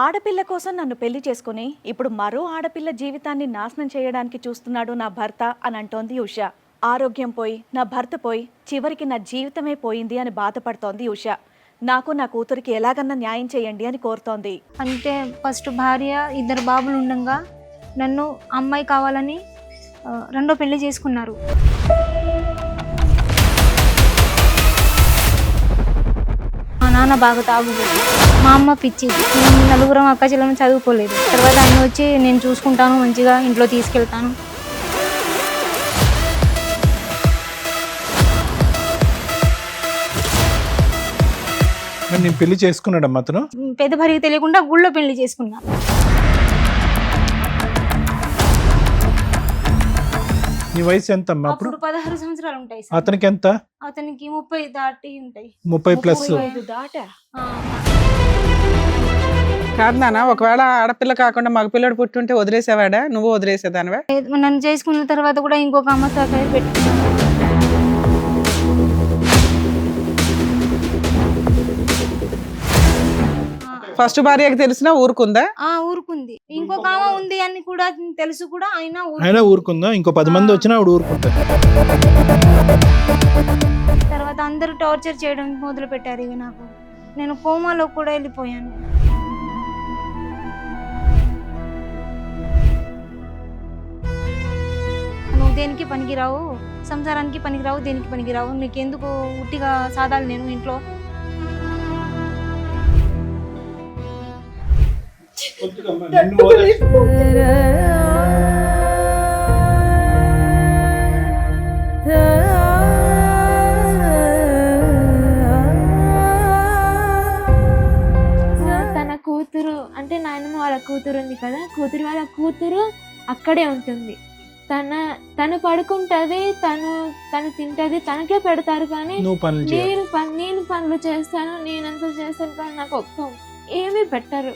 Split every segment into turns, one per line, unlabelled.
ఆడపిల్ల కోసం నన్ను పెళ్లి చేసుకుని ఇప్పుడు మరో ఆడపిల్ల జీవితాన్ని నాశనం చేయడానికి చూస్తున్నాడు నా భర్త అని అంటోంది ఉష. ఆరోగ్యం పోయి నా భర్త పోయి చివరికి నా జీవితమే పోయింది అని బాధపడుతోంది ఉష. నాకు నా కూతురికి ఎలాగన్నా న్యాయం చేయండి అని కోరుతోంది.
అంటే ఫస్ట్ భార్య ఇద్దరు బాబులు ఉండగా నన్ను అమ్మాయి కావాలని రెండో పెళ్లి చేసుకున్నారు. మా నాన్న బాగా తాగుబోతు, మా అమ్మ పిచ్చిది. మేము నలుగురం అక్క చెల్లెలను చదువుకోలేదు. తర్వాత ఆయన వచ్చి నేను చూసుకుంటాను, మంచిగా ఇంట్లో తీసుకెళ్తాను.
నేను పెళ్లి చేసుకున్నాడమ్మా అతను.
పెద్ద భార్యకి తెలియకుండా గుళ్ళో పెళ్లి చేసుకున్నా.
నీ వయసు ఎంత అమ్మా అప్పుడు?
16 సంవత్సరాలు ఉంటాయి సార్.
అతనికి ఎంత?
అతనికి 30 దాటి ఉంటాయి.
30+.
దాటా
కాదు నాన్న, ఒకవేళ ఆడపిల్ల కాకుండా మగపిల్లడు పుట్టుంటే వదిలేసేవాడా? నువ్వు వదిలేసేదానివా?
నన్ను చేసుకున్న తర్వాత కూడా ఇంకొక అమ్మ పేరు పెట్టుకున్నాను.
ఫస్ట్ భార్యకి తెలిసినా ఊరుకుందా?
ఊరుకుంది. ఇంకొక ఆమె ఉంది అని కూడా తెలుసు కూడా
అయినా ఊరుకుందా? ఇంకో 10 మంది వచ్చినా ఆవిడ ఊరుకుంటా.
తర్వాత అందరూ టార్చర్ చేయడం మొదలు పెట్టారు. ఇక నాకు నేను కోమాలో కూడా వెళ్ళిపోయాను. నువ్వు దేనికి పనికిరావు, సంసారానికి పనికిరావు, దేనికి పనికిరావు, నీకెందుకు ఉట్టిగా సాధాలు నేను ఇంట్లో.
తన కూతురు అంటే నాయనమ్మ వాళ్ళ కూతురు ఉంది కదా, వాళ్ళ కూతురు అక్కడే ఉంటుంది. తను పడుకుంటది, తను తింటది, తనకే పెడతారు. కానీ నేను పనులు చేస్తాను, నేనంతా చేస్తాను, కానీ నాకు ఒక్క ఏమీ పెట్టరు.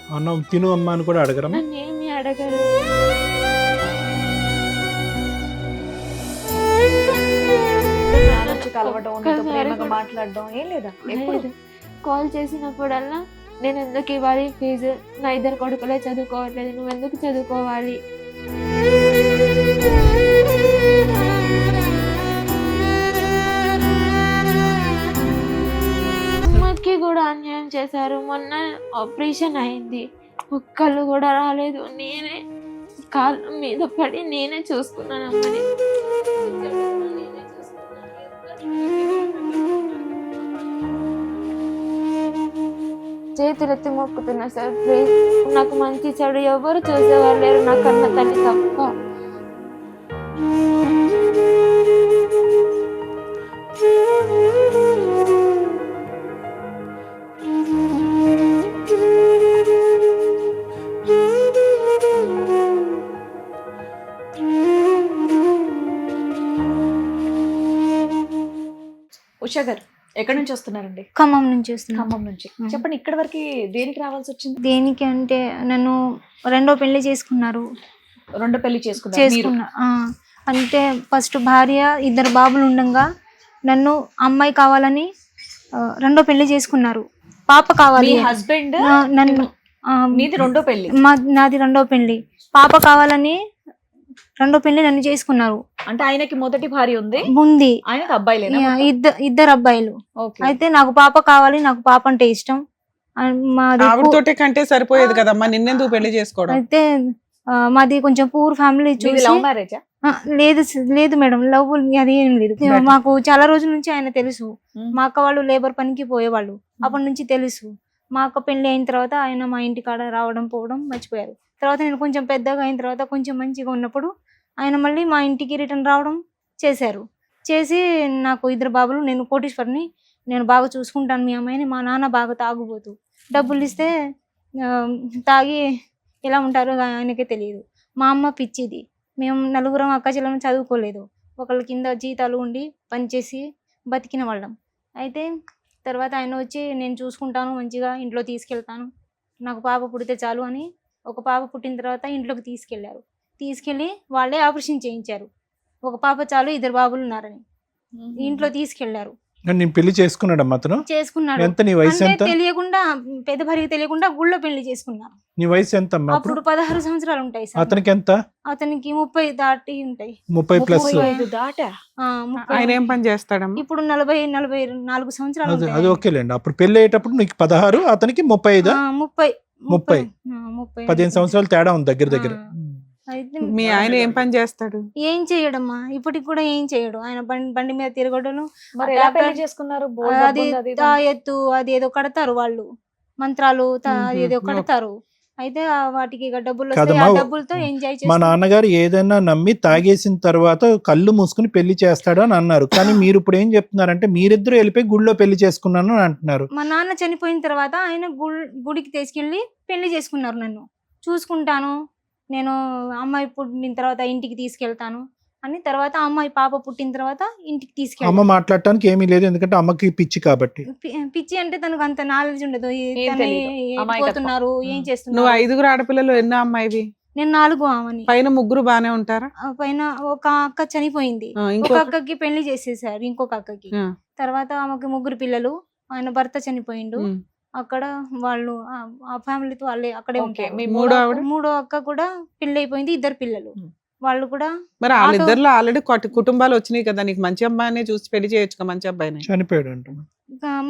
తిను అమ్మా అని కూడా అడగరు,
నన్ను ఏమీ అడగరు.
మాట్లాడడం ఏం లేదా?
కాల్ చేసినప్పుడల్లా నేను ఎందుకు ఇవ్వాలి ఫీజు, నా 2 కొడుకులే చదువుకోవట్లేదు, నువ్వు ఎందుకు చదువుకోవాలి? అమ్మకి కూడా అన్యాయం చేశారు. మొన్న ఆపరేషన్ అయింది, ఒక్కళ్ళు కూడా రాలేదు. నేనే కాళ్ళ మీద పడి నేనే చూసుకున్నాను అమ్మని. చేతులెత్తి మొక్కుతున్నా సార్, ప్లీజ్ నాకు మంచి చెడు ఎవరు చూసేవారు లేరు, నా కన్న తల్లి తప్ప.
ఉషా గారు ఎక్కడి నుంచి వస్తున్నారండి?
ఖమ్మం నుంచి వస్తున్నాను.
ఖమ్మం నుంచి. చెప్పండి, ఇక్కడ వరకు దేనికి రావాల్సి వచ్చింది?
దేనికి అంటే నన్ను రెండో పెళ్లి చేసుకున్నారు.
రెండో పెళ్లి చేసుకున్నా.
అంటే ఫస్ట్ భార్య ఇద్దరు బాబులు ఉండగా నన్ను అమ్మాయి కావాలని రెండో పెళ్లి చేసుకున్నారు. పాప కావాలి.
హస్బెండ్
నన్ను
నీది రెండో పెళ్లి?
నాది రెండో పెళ్లి. పాప కావాలని రెండో పెళ్లి నన్ను చేసుకున్నారు.
అంటే ఆయనకి మొదటి భార్య ఉంది, ఆయనకి అబ్బాయిలే,
ఇద్దరు అబ్బాయిలు. అయితే నాకు పాప కావాలి, నాకు పాప అంటే ఇష్టం.
ఆవిడతోటే కంటే సరిపోయేది కదమ్మా, నిన్నెందుకు పెళ్లి చేసుకోవడం?
అయితే మాది కొంచెం పూర్ ఫ్యామిలీ.
లవ్ మ్యారేజా?
లేదు మేడం, లవ్ అది ఏం లేదు. మాకు చాలా రోజుల నుంచి ఆయన తెలుసు. మా అక్క వాళ్ళు లేబర్ పనికి పోయేవాళ్ళు, అప్పటి నుంచి తెలుసు. మా అక్క పెళ్లి అయిన తర్వాత ఆయన మా ఇంటి కాడ రావడం పోవడం మర్చిపోయారు. తర్వాత నేను కొంచెం పెద్దగా అయిన తర్వాత కొంచెం మంచిగా ఉన్నప్పుడు ఆయన మళ్ళీ మా ఇంటికి రిటర్న్ రావడం చేశారు. చేసి నాకు 2 బాబులు, నేను కోటీశ్వరిని, నేను బాగా చూసుకుంటాను మీ అమ్మాయిని. మా నాన్న బాగా తాగుబోతు, డబ్బులు ఇస్తే తాగి ఎలా ఉంటారో ఆయనకే తెలియదు. మా అమ్మ పిచ్చిది. మేము నలుగురం అక్క చెల్లెలను చదువుకోలేదు, ఒకళ్ళ కింద జీతాలు ఉండి పనిచేసి బతికిన వాళ్ళం. అయితే తర్వాత ఆయన వచ్చి నేను చూసుకుంటాను, మంచిగా ఇంట్లో తీసుకెళ్తాను, నాకు పాప పుడితే చాలు అని. ఒక పాప పుట్టిన తర్వాత ఇంట్లోకి తీసుకెళ్లారు. తీసుకెళ్ళి వాళ్ళే ఆపరేషన్ చేయించారు. ఒక పాప చాలు, 2 బాబులు ఉన్నారని ఇంట్లో తీసుకెళ్లారు.
కానీ నేను పెళ్లి చేసుకున్నాడమ్మా అతను.
చేసుకున్నాడు.
ఎంత నీ వయసు
అంటే
ఎంత?
తెలియకుండా పెద్ద భార్యకి తెలియకుండా గుళ్ళో పెళ్లి చేసుకున్నారు.
నీ వయసు ఎంత అమ్మా అప్పుడు?
అప్పుడు 16 సంవత్సరాలు ఉంటాయి సార్.
అతనికి ఎంత?
అతనికి 30 దాటి ఉంటాయి.
30 ప్లస్.
35 దాటా.
30.
ఆయన ఏం పని చేస్తాడమ్మా?
ఇప్పుడు 40-44 సంవత్సరాలు
అది
ఉంటాయి.
ఓకేలేండి. అప్పుడు పెళ్లి అయ్యేటప్పుడు నీకు 16, అతనికి 35.
30.
15 సంవత్సరాలు తేడా ఉంది దగ్గర దగ్గర.
అయితే
మీ ఆయన ఏం పని చేస్తాడు?
ఏం చేయడమ్మా, ఇప్పటికి కూడా ఏం చేయడు. ఆయన బండి మీద తిరగడం,
మరి ఎలా పెళ్లి చేసుకున్నారు? బోల్డ్ డబ్బు
అది
ఉంది, అది ఇది.
తాయెత్తు అది ఏదో కడతారు వాళ్ళు, మంత్రాలు
మ్మ్.
ఏదో
మ్మ్.
కడతారు. అయితే వాటికి ఇక డబ్బులు వస్తాయి.
కాదమ్మా,
ఆ డబ్బులతో ఎంజాయ్
మా
చేస్తారు.
నాన్నగారు ఏదైనా నమ్మి తాగేసిన తర్వాత కళ్ళు మూసుకుని పెళ్లి చేస్తాడు అని అన్నారు. కానీ మీరు ఇప్పుడు ఏం చెప్తున్నారంటే మీరిద్దరు వెళ్ళిపోయి గుడిలో పెళ్లి చేసుకున్నాను అని అంటున్నారు.
మా నాన్న చనిపోయిన తర్వాత ఆయన గుడికి తీసుకెళ్లి పెళ్లి చేసుకున్నారు. నన్ను చూసుకుంటాను, నేను అమ్మాయి పుట్టిన తర్వాత ఇంటికి తీసుకెళ్తాను అని. తర్వాత అమ్మాయి పాప పుట్టిన తర్వాత ఇంటికి
అమ్మ
తీసుకెళ్తాను.
మాట్లాడటానికి ఏమీ లేదు, ఎందుకంటే అమ్మకి పిచ్చి కాబట్టి.
పిచ్చి అంటే తనకు అంత నాలెడ్జ్ ఉండదు.
ఏం
తను
తెలీదు.
ఎటు
అమాయకత్వం.
పోతున్నారు, ఏం
నువ్వు
చేస్తున్నారు.
5 ఆడపిల్లలు ఎన్నో అమ్మాయివి?
నేను 4 ఆమెని.
పైన 3 బానే ఉంటారా?
పైన ఒక అక్క చనిపోయింది. ఒక
ఇంకో
అక్కకి పెళ్లి చేసేసారు, ఇంకొక అక్కకి.
ఆ.
తర్వాత ఆమెకి 3 పిల్లలు. ఆయన భర్త చనిపోయిండు.
ఉమ్.
అక్కడ వాళ్ళు ఆ ఫ్యామిలీతో వాళ్ళే అక్కడే
ఓకే,
ఉంటారు.
మీ
మూడో ఆవిడ?
మూడో అక్క కూడా పెళ్లి అయిపోయింది, 2 పిల్లలు. వాళ్ళు కూడా
మరి వాళ్ళిద్దరిలో ఆల్రెడీ కుటుంబాలు వచ్చినాయి కదా, నీకు మంచి అబ్బాయినే చూసి పెళ్లి చేయొచ్చు, మంచి అబ్బాయిని.
చనిపోయాడు అంట.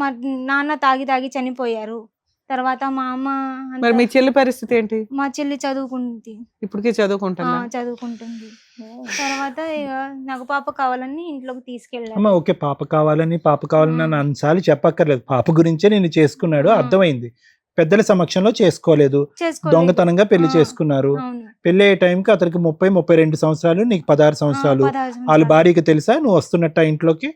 మా నాన్న తాగి చనిపోయారు. తర్వాత మా అమ్మ అంతా-
మరి మీ చెల్లి పరిస్థితి ఏంటి?
మా చెల్లి చదువుకుంది.
ఇప్పటికీ చదువుకుంటున్నా?
చదువుకుంటుంది. తర్వాత ఇక నాకు పాప కావాలని ఇంట్లోకి తీసుకెళ్ళారు.
అమ్మ ఓకే, పాప కావాలని అని అన్నిసార్లు చెప్పక్కర్లేదు. పాప గురించే నేను చేసుకున్నాడు, అర్థమైంది. పెద్దల సమక్షంలో చేసుకోలేదు,
చేసుకోలేదు.
దొంగతనంగా పెళ్లి చేసుకున్నారు.
అవును.
పెళ్లి అయ్యే టైంకి అతనికి 30-32 సంవత్సరాలు, నీకు 16 సంవత్సరాలు.
16
వాళ్ళ
సంవత్సరాలు.
భార్యకి తెలుసా నువ్వు వస్తున్నట్ట ఇంట్లోకి?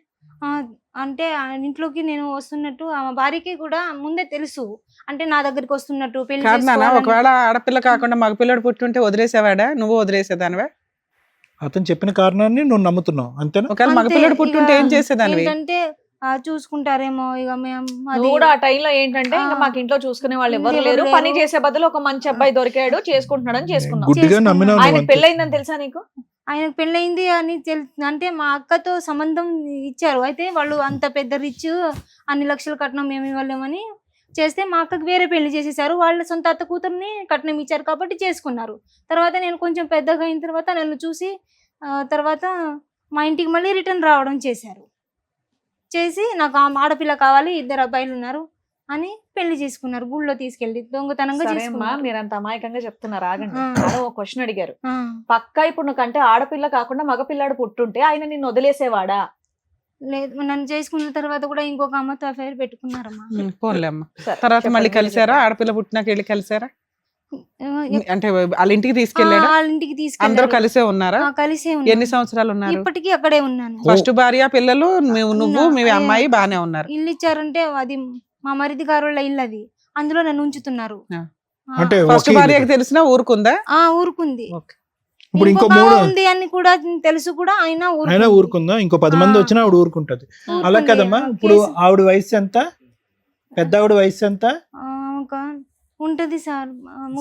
అంటే ఆ ఇంట్లోకి నేను వస్తున్నట్టు ఆమె భార్యకి కూడా ముందే తెలుసు. అంటే నా దగ్గరికి వస్తున్నట్టు పెళ్లి
కాదు నాన్న,
చేసుకోవాలని.
ఒకవేళ ఆడపిల్ల కాకుండా మగపిల్లడు పుట్టుంటే వదిలేసేవాడా? నువ్వు వదిలేసేదానివా?
అతను చెప్పిన కారణాన్ని నువ్వు నమ్ముతున్నావు అంతేనా?
ఒకవేళ
అంతే,
మగపిల్లడు పుట్టుంటే
ఇక
ఏం చేసేదానివి?
ఏంటంటే చూసుకుంటారేమో ఇక మేము అది
నువ్వు కూడా ఆ టైంలో ఏంటంటే ఇంకా
ఆ.
మాకు ఇంట్లో చూసుకునే వాళ్ళు ఎవరు
ఎవరు
లేరు,
లేరు.
పని చేసే బదులు ఒక మంచి అబ్బాయి దొరికాడు, చేసుకుంటున్నాడు అని చేసుకున్నావు.
గుడ్డిగా
చేసుకున్నాను.
నమ్మినావు
ఆయన
నువ్వు అంతే.
పెళ్ళయిందని తెలుసా నీకు?
ఆయనకు పెళ్ళయింది అని అంటే మా అక్కతో సంబంధం ఇచ్చారు. అయితే వాళ్ళు అంత పెద్ద రిచ్, అన్ని లక్షలు కట్నం మేము ఇవ్వలేమని చేస్తే మా అక్కకి వేరే పెళ్లి చేసేసారు. వాళ్ళ సొంత అత్త కూతుర్ని కట్నం ఇచ్చారు కాబట్టి చేసుకున్నారు. తర్వాత నేను కొంచెం పెద్దగా అయిన తర్వాత నన్ను చూసి తర్వాత మా ఇంటికి మళ్ళీ రిటర్న్ రావడం చేసి నాకు ఆడపిల్ల కావాలి, 2 అబ్బాయిలు ఉన్నారు అని పెళ్లి చేసుకున్నారు. గుళ్ళో తీసుకెళ్ళి దొంగతనంగా
సరే అమ్మా,
చేసుకున్నారు.
మీరు అంత అమాయకంగా చెప్తున్నారు, ఆగండి.
ఆ.
అలా ఒక క్వశ్చన్ అడిగారు.
ఆ,
పక్కా ఇప్పుడు నువ్వు ఆడపిల్ల కాకుండా మగపిల్లాడు పుట్టుంటే ఆయన నిన్ను వదిలేసేవాడా?
లేదు, నన్ను చేసుకున్న తర్వాత కూడా ఇంకొక అమ్మతో అఫైర్ పెట్టుకున్నారమ్మా.
పోన్లే అమ్మ.
సరే,
తర్వాత
చెప్పండి,
మళ్ళీ
మీరు
కలిసారా?
చెప్పండి.
ఆడపిల్ల పుట్టినాక వెళ్ళి కలిసారా?
ఆ,
అంటే వాళ్ళ ఇంటికి తీసుకెళ్ళాడా?
వాళ్ళ ఇంటికి
అందరూ
తీసుకెళ్ళారు.
కలిసే ఉన్నారా?
కలిసే
ఎన్ని
ఉన్నాను.
సంవత్సరాలు ఉన్నారు?
ఇప్పటికీ అక్కడే ఉన్నాను.
ఫస్ట్ భార్య, పిల్లలు, నువ్వు మీ
అయ్యా.
అమ్మాయి బానే ఉన్నారు.
ఇల్లు ఇచ్చారంటే అది మా మరిది గారుల ఇల్లు, అది అందులో నన్ను ఉంచుతున్నారు.
ఆ.
అంటే
ఫస్ట్
ఒకే
భార్యకి
ఇల్లు.
తెలిసినా ఊరుకుందా?
ఊరుకుంది.
ఇప్పుడు ఇంకో
ఇంకొక
3
ఉంది అని కూడా తెలుసు కూడా అయినా
అయినా ఊరుకుందా? ఇంకో 10 మంది వచ్చినా ఆవిడ ఊరుకుంటది. అలా కదమ్మా. ఇప్పుడు ఆవిడ వయసు ఎంత? పెద్ద ఆవిడ వయసు ఎంత?
ఉంటది సార్,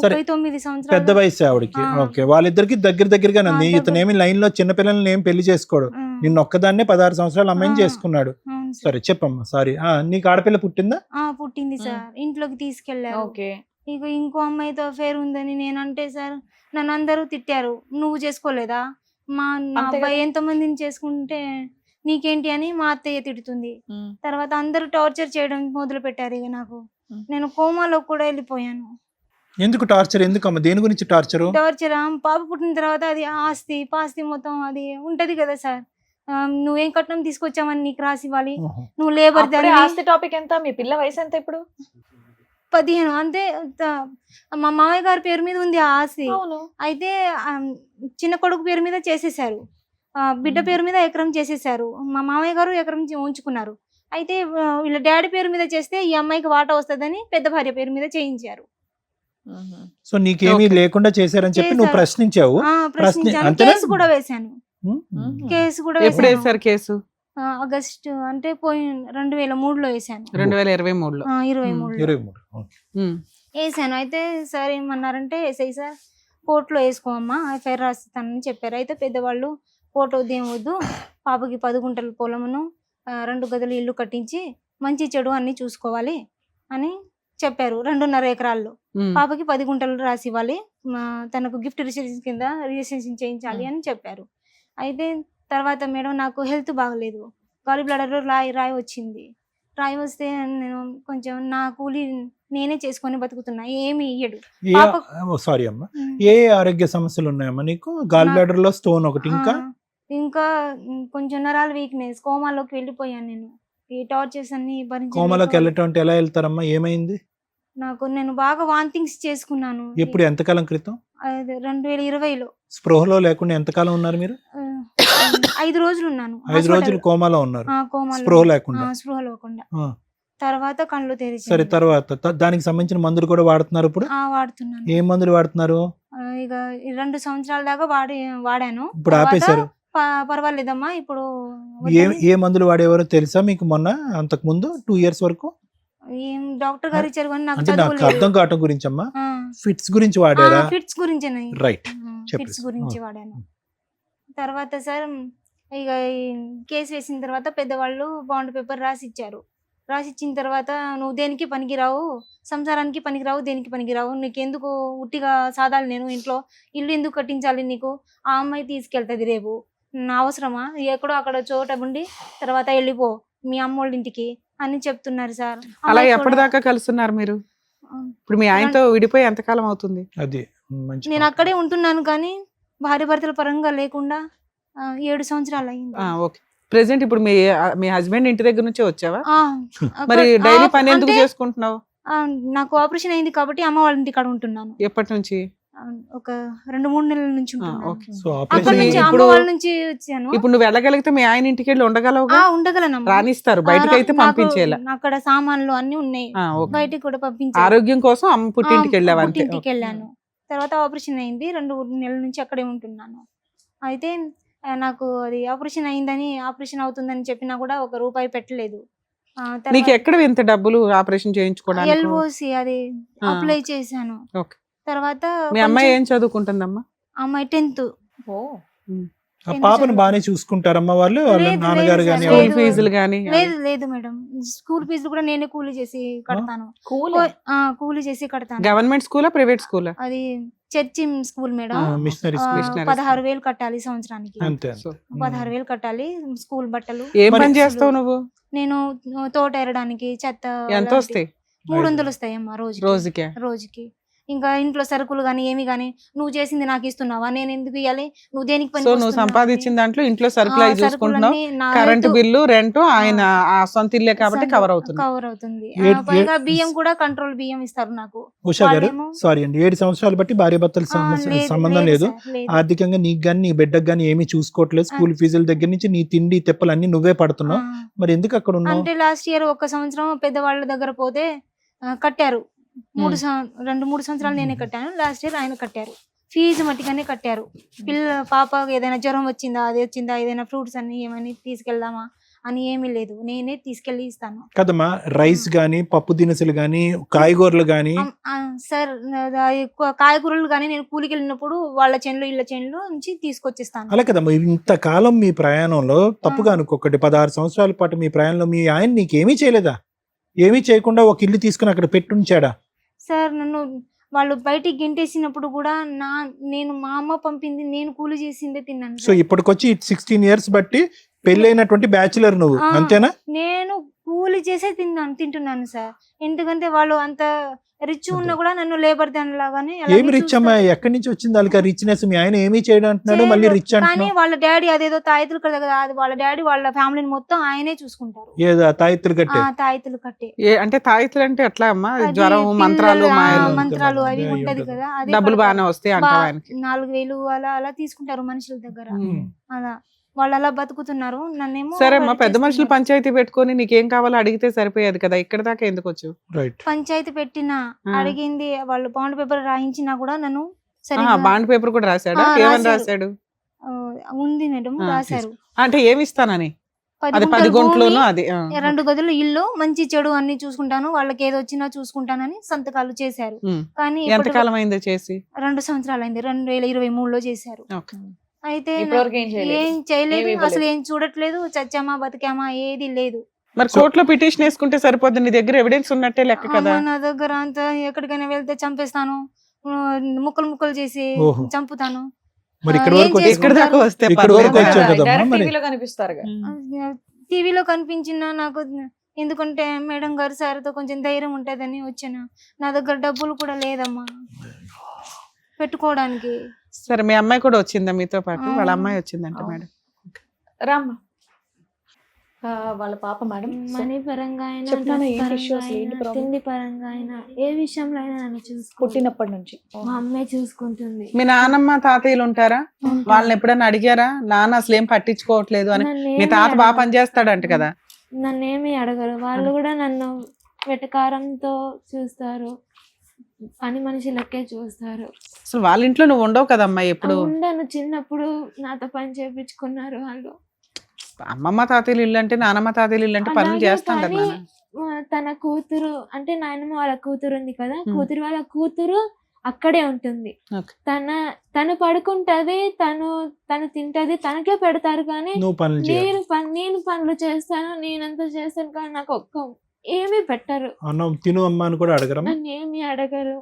సరే.
39 సంవత్సరాలు.
పెద్ద వయసు ఆవిడకి.
ఆ.
ఓకే, వాళ్ళిద్దరికి దగ్గరగా
ఆ,
ఉంది. ఇతను ఏమి లైన్ లో చిన్నపిల్లల్ని ఏం పెళ్లి చేసుకోడు.
ఆ,
నిన్న ఒక్కదాన్నే 16 సంవత్సరాల అమ్మాయిని
ఆ.
చేసుకున్నాడు.
అవును సార్.
సరే చెప్పమ్మా. సారీ, నీకు ఆడపిల్ల పుట్టిందా?
పుట్టింది సార్, ఇంట్లోకి తీసుకెళ్లారు.
ఓకే,
ఇక ఇంకో అమ్మాయితో అఫేర్ ఉందని నేనంటే సార్ నన్ను అందరూ తిట్టారు. నువ్వు చేసుకోలేదా, నా
అంతే
అబ్బాయి
కదా.
ఎంతమందిని చేసుకుంటే నీకేంటి అని మా అత్తయ్య తిడుతుంది.
ఉమ్.
తర్వాత అందరూ టార్చర్ చేయడం మొదలు పెట్టారు. ఇక నాకు
ఉమ్.
నేను కోమాలో కూడా వెళ్ళిపోయాను.
ఎందుకు టార్చర్? ఎందుకమ్మా? దేని గురించి టార్చర్?
టార్చర్ పాప పుట్టిన తర్వాత అది ఆస్తి పాస్తి మొత్తం అది ఉంటది కదా సార్. నువ్వేం కట్నం తీసుకొచ్చావని నీకు రాసి ఇవ్వాలి, నువ్వు లేబర్
అప్పుడే ఆస్తి టాపిక్ ఎంత? మీ పిల్ల వయసు ఎంత ఇప్పుడు?
15 అంతే. మా మామయ్య గారి పేరు మీద ఉంది ఆ ఆస్తి.
అవును.
అయితే చిన్న కొడుకు పేరు మీద చేసేసారు, బిడ్డ పేరు మీద ఎకరం చేసేసారు. మా మామయ్య గారు ఎకరం ఉంచుకున్నారు. అయితే వీళ్ళ డాడీ పేరు మీద చేస్తే ఈ అమ్మాయికి వాటా వస్తుందని పెద్ద భార్య పేరు మీద చేయించారు.
సో నీకేమీ లేకుండా చేశారని చెప్పి నువ్వు
చేశారు.
ప్రశ్నించావు.
ప్రశ్నించాను,
అంతేనా?
కేసు కూడా వేశాను. కేసు కూడా
ఎప్పుడు
వేశాను.
వేసారు కేసు?
ఆగస్ట్ అంటే 2003లో వేసాను.
2023లో.
23లో
23. ఓకే.
వేసాను. అయితే సార్ ఏమన్నారంటే, ఎస్ఐ సార్ కోర్టులో వేసుకోమ్మా, ఎఫ్ఐఆర్ రాస్తానని చెప్పారు. అయితే పెద్దవాళ్ళు కోర్టు ఉదయం వద్దు, పాపకి 10 గుంటల పొలమును 2 గదులు ఇల్లు కట్టించి మంచి చెడు అన్ని చూసుకోవాలి అని చెప్పారు. 2.5 ఎకరాల్లో పాపకి 10 గుంటలు రాసి ఇవ్వాలి, తనకు గిఫ్ట్ రిజిస్ట్రేషన్ కింద రిజిస్ట్రేషన్ చేయించాలి అని చెప్పారు. అయితే తర్వాత మేడం నాకు హెల్త్ బాగలేదు, గాలి బ్లాడర్లో రాయి వచ్చింది. రాయి వస్తే నేను కొంచెం నా కూలి నేనే చేసుకొని బతుకుతున్నా, ఏమి ఇయ్యడు.
సారీ అమ్మా, ఏ ఆరోగ్య సమస్యలు ఉన్నాయమ్మా నీకు? గాల్ బ్లాడర్ లో స్టోన్ ఒకటి,
ఇంకా కొంచెం నరాల వీక్నెస్, కోమాలోకి వెళ్ళిపోయాను నేను. ఈ టార్చర్స్ అన్ని
కోమాలోకి వెళ్ళటం అంటే ఎలా వెళ్తారమ్మా? ఏమైంది?
నేను బాగా వాంతింగ్స్ చేసుకున్నాను.
ఎప్పుడు, ఎంతకాలం క్రితం?
2020లో.
స్పృహలో లేకుండా ఎంతకాలం ఉన్నారు మీరు?
5 రోజులు ఉన్నాను.
5 రోజులు కోమాలో ఉన్నారు, స్పృహ లేకుండా.
తర్వాత కళ్ళు తెరిచి.
సరే, తర్వాత దానికి సంబంధించిన మందులు కూడా వాడుతున్నారు ఇప్పుడు?
వాడుతున్నాను.
ఏం మందులు వాడుతున్నారు?
ఇక 2 సంవత్సరాల దాకా వాడాను.
ఇప్పుడు ఆపేశారు?
పర్వాలేదమ్మా ఇప్పుడు.
ఏ మందులు వాడేవారో తెలుసా మీకు? మొన్న అంతకు ముందు 2 years వరకు
ఏం డాక్టర్ గారు ఇచ్చారు కానీ నాకు
అర్థం కావటం గురించి అమ్మా. ఫిట్స్ గురించి వాడారా?
ఫిట్స్ గురించి,
రైట్,
ఫిట్స్ గురించి వాడాను. తర్వాత సార్ ఇక కేసు వేసిన తర్వాత పెద్దవాళ్ళు బాండ్ పేపర్ రాసిచ్చారు. రాసిచ్చిన తర్వాత నువ్వు దేనికి పనికిరావు, సంసారానికి పనికిరావు, దేనికి పనికిరావు, నీకెందుకు ఉట్టిగా సాధాలు, నేను ఇంట్లో ఇల్లు ఎందుకు కట్టించాలి నీకు, ఆ అమ్మాయి తీసుకెళ్తుంది రేపు, నా అవసరమా, ఎక్కడో అక్కడ చోట ఉండి తర్వాత వెళ్ళిపో మీ అమ్మోళ్ళ ఇంటికి అని చెప్తున్నారు సార్.
అలా ఎప్పటిదాకా కలుస్తున్నారు మీరు? ఇప్పుడు మీ ఆయనతో విడిపోయి ఎంతకాలం అవుతుంది?
అది
నేను అక్కడే ఉంటున్నాను కానీ భార్య భర్తల పరంగా లేకుండా 7 సంవత్సరాలు అయింది.
ఓకే. ప్రెసెంట్ ఇప్పుడు మీ హస్బెండ్ ఇంటి దగ్గర నుంచే వచ్చావా? మరి డైలీ పని ఎందుకు చేసుకుంటున్నావు?
నాకు ఆపరేషన్ అయింది కాబట్టి అమ్మ వాళ్ళ ఇంటి కాడ ఉంటున్నాను.
ఎప్పటి నుంచి?
ఒక 2-3 నెలల నుంచి ఉంటున్నాను.
ఇప్పుడు
వాళ్ళ నుంచి వచ్చాను.
ఇప్పుడు నువ్వు వెళ్ళగలిగితే మీ ఆయన ఇంటికి వెళ్ళి ఉండగలవు?
ఉండగలను.
రానిస్తారు, బయటకి అయితే పంపించేలా.
అక్కడ సామాన్లు అన్ని ఉన్నాయి, బయటికి కూడా పంపించారు.
ఆరోగ్యం కోసం అమ్మ పుట్టింటికి వెళ్ళావు?
ఇంటికి వెళ్ళాను. తర్వాత ఆపరేషన్ అయింది, 2 నెలల నుంచి అక్కడే ఉంటున్నాను. అయితే నాకు అది ఆపరేషన్ అయిందని, ఆపరేషన్ అవుతుందని చెప్పినా కూడా 1 రూపాయి పెట్టలేదు.
నీకు ఎక్కడ ఇంత డబ్బులు ఆపరేషన్ చేయించుకోవడానికి?
LOC అది అప్లై చేశాను. తర్వాత
మీ అమ్మాయి ఏం చదువుకుంటుందమ్మా?
అమ్మాయి 10th.
ఆ పాపను బానే చూసుకుంటారమ్మా వాళ్ళు, వాళ్ళ నాన్నగారు గానీ?
ఫీజులు గానీ?
లేదు మేడం, స్కూల్ ఫీజులు కూడా నేనే కూలీ చేసి కడతాను. కూలీ చేసి కడతాను.
గవర్నమెంట్ స్కూలా, ప్రైవేట్ స్కూలా?
అది చర్చి స్కూల్ మేడం.
మిషనరీ
16,000 కట్టాలి సంవత్సరానికి. 16,000 కట్టాలి. స్కూల్ బట్టలు.
ఏం పని చేస్తావు నువ్వు?
నేను తోట ఎరడానికి, చెత్త.
ఎంత వస్తాయి?
300 వస్తాయమ్మా రోజుకి. ఇంకా ఇంట్లో సరుకులు గానీ ఏమి గానీ నువ్వు చేసింది నాకు ఇస్తున్నావా, నేను ఎందుకు ఇవ్వాలి, నువ్వు దేనికి పని?
నువ్వు సంపాదించిన దాంట్లో ఇంట్లో సరుకులు అవి చూసుకుంటున్నావు, కరెంట్ బిల్లు, రెంట్, ఆయన సొంత ఇల్లే కాబట్టి కవర్ అవుతుంది.
పైగా బియ్యం కూడా కంట్రోల్ బియ్యం ఇస్తారు నాకు.
ఉషా గారు, సారీ అండి, 7 సంవత్సరాలు బట్టి భార్య భర్తల సంబంధం లేదు, ఆర్థికంగా నీకు గానీ నీ బిడ్డకు గానీ ఏమీ చూసుకోవట్లేదు, స్కూల్ ఫీజుల దగ్గర నుంచి నీ తిండి తెప్పలు అన్ని నువ్వే పడుతున్నావు, మరి ఎందుకు అక్కడ ఉన్నావు?
అంటే లాస్ట్ ఇయర్ 1 సంవత్సరం పెద్దవాళ్ళ దగ్గర పోతే కట్టారు. 2-3 సంవత్సరాలు నేనే కట్టాను. లాస్ట్ ఇయర్ ఆయన కట్టారు. ఫీజు మట్టిగానే కట్టారు. పాప ఏదైనా జ్వరం వచ్చిందా, అది వచ్చిందా, ఏదైనా ఫ్రూట్స్ అన్ని ఏమని తీసుకెళ్దామా అని ఏమీ లేదు, నేనే తీసుకెళ్లి ఇస్తాను
కదమ్మా. రైస్ గానీ, పప్పు దినుసులు గానీ, కాయగూరలు గానీ?
సార్ కాయగూరలు గానీ నేను కూలికి వెళ్ళినప్పుడు వాళ్ళ చేనులో ఇళ్ళ చేనులో నుంచి తీసుకొచ్చిస్తాను.
అలా కదమ్మా, ఇంతకాలం మీ ప్రయాణంలో తప్పుగా అనుకోకండి, 16 సంవత్సరాల పాటు మీ ప్రయాణంలో మీ ఆయన నీకేమీ చేయలేదా? ఏమీ చేయకుండా ఒక ఇల్లు తీసుకుని అక్కడ పెట్టుంచాడా?
సార్ నన్ను వాళ్ళు బయటికి గెంటేసినప్పుడు కూడా నేను మా అమ్మ పంపింది, నేను కూలి చేసిందే తిన్నాను.
సో ఇప్పటికొచ్చి 16 years బట్టి పెళ్ళైనటువంటి బ్యాచులర్ నువ్వు, అంతేనా?
నేను కూలి చేసే తింటున్నాను సార్. ఎందుకంటే వాళ్ళు అంత రిచ్ ఉన్నా కూడా నన్ను లేబర్ దాని లాగానే.
ఏమి రిచ్ అమ్మా, ఎక్కడి నుంచి వచ్చింది వాళ్ళకి రిచ్నెస్? మీ ఆయన ఏమీ చేయడం అంటున్నాడు, మళ్ళీ రిచ్
అంటున్నాడు. కానీ వాళ్ళ డాడీ అదేదో తాయితులు కదా, అది వాళ్ళ డాడీ వాళ్ళ ఫ్యామిలీని మొత్తం ఆయనే చూసుకుంటారు.
ఏదో తాయితులు కట్టే?
తాయితులు కట్టే.
అంటే తాయితులు అంటే ఎట్లా అమ్మా? జ్వరం, మంత్రాలు
అవి ఉంటది కదా,
డబ్బులు బాగానే వస్తాయి అంట.
4,000 అలా తీసుకుంటారు మనుషుల దగ్గర. అలా వాళ్ళు అలా బతుకుతున్నారు. నన్నేమో
సరే అమ్మా, పెద్ద మనుషులు పంచాయతీ పెట్టుకొని నీకేం కావాలో అడిగితే సరిపోయేది కదా, ఇక్కడ దాకా ఎందుకు వచ్చావు?
పంచాయతీ పెట్టినా అడిగింది, వాళ్ళు బాండ్ పేపర్ రాయించినా కూడా నన్ను
బాండ్ పేపర్ కూడా రాశాడు. ఏమని రాశాడు?
ఉంది మేడం, రాశారు.
అంటే ఏమి ఇస్తానని? 10 గుంట్లోను, అది
2 గదులు ఇల్లు, మంచి చెడు అన్ని చూసుకుంటాను, వాళ్ళకి ఏదో వచ్చినా చూసుకుంటానని సంతకాలు చేశారు. కానీ
ఎంతకాలం అయిందో చేసి?
2 సంవత్సరాలు అయింది. 2023లో చేశారు. అయితే
ఇప్పటివరకు ఏం చేయలేదు?
ఏం చేయలేదు,
ఏమీ ఇవ్వలేదు.
అసలు ఏం చూడట్లేదు, చచ్చామా బతికామా ఏది లేదు.
మరి కోర్టులో పిటిషన్ వేసుకుంటే సరిపోద్ది, నీ దగ్గర ఎవిడెన్స్ ఉన్నట్టే లెక్క కదా.
అమ్మ, నా దగ్గర అంతా ఎక్కడికైనా వెళ్తే చంపేస్తాను, ముక్కలు ముక్కలు చేసి
ఓహో.
చంపుతాను.
మరి ఇక్కడ
ఏం
వరకు వచ్చి-
ఇక్కడ దాకా వస్తే
ఇక్కడ వరకు
పర్లేదా?
వచ్చావు కదమ్మా
డైరెక్ట్
మరి.
టీవీలో కనిపిస్తారుగా.
టీవీలో కనిపించిన నాకు, ఎందుకంటే మేడం గారు సార్తో కొంచెం ధైర్యం ఉంటుందని వచ్చాను. నా దగ్గర డబ్బులు కూడా లేదమ్మా పెట్టుకోవడానికి.
సరే, మీ అమ్మాయి కూడా వచ్చిందా మీతో పాటు? వాళ్ళ అమ్మాయి వచ్చిందంట
అవును.
మేడం.
రామ్మ. వాళ్ళ పాప మేడం.
మనీ పరంగా అయినా,
చెప్తాను,
డ్రెస్
ఏంటి
పరంగా
issue అసలు, ఏంటి
అయినా,
problem?
తిండి పరంగా అయినా, ఏ విషయంలో అయినా నన్ను చూసుకుంటుంది.
పుట్టినప్పటి నుంచి.
మా అమ్మే చూసుకుంటుంది.
మీ నానమ్మ తాతయ్యలు ఉంటారా? వాళ్ళని ఎప్పుడైనా అడిగారా నాన్న అసలు ఏం పట్టించుకోవట్లేదు అని?
నన్నేమీ
మీ తాత బాగా
అడగరు.
పనిచేస్తాడంట కదా.
నన్నేమి అడగరు. వాళ్ళు కూడా నన్ను వెటకారంతో చూస్తారు, పని మనిషి లెక్కే చూస్తారు.
అసలు వాళ్ళ ఇంట్లో నువ్వు ఉండవు కదమ్మా ఎప్పుడు.
ఉండను, చిన్నప్పుడు నాతో పని చేపించుకున్నారు వాళ్ళు.
అమ్మమ్మ తాతయ్యలు ఇల్లు అంటే, నానమ్మ తాతయ్యలు ఇల్లు అంటే పనులు
అలాగే
చేస్తాం కదా
కానీ,
నాన్న.
తన కూతురు అంటే నాయనమ్మ వాళ్ళ కూతురు ఉంది కదా,
Hmm.
కూతురు వాళ్ళ కూతురు అక్కడే ఉంటుంది.
Okay.
తను పడుకుంటది, తను తింటది, తనకే పెడతారు కానీ
నువ్వు పనులు చేయాలి.
నేను పనులు చేస్తాను, నేనంతా చేస్తాను కానీ నాకు ఒక్క ఏమీ పెట్టరు.
అన్నం తిను అమ్మ అని కూడా అడగరమ్మా.
నన్ను ఏమీ అడగరు.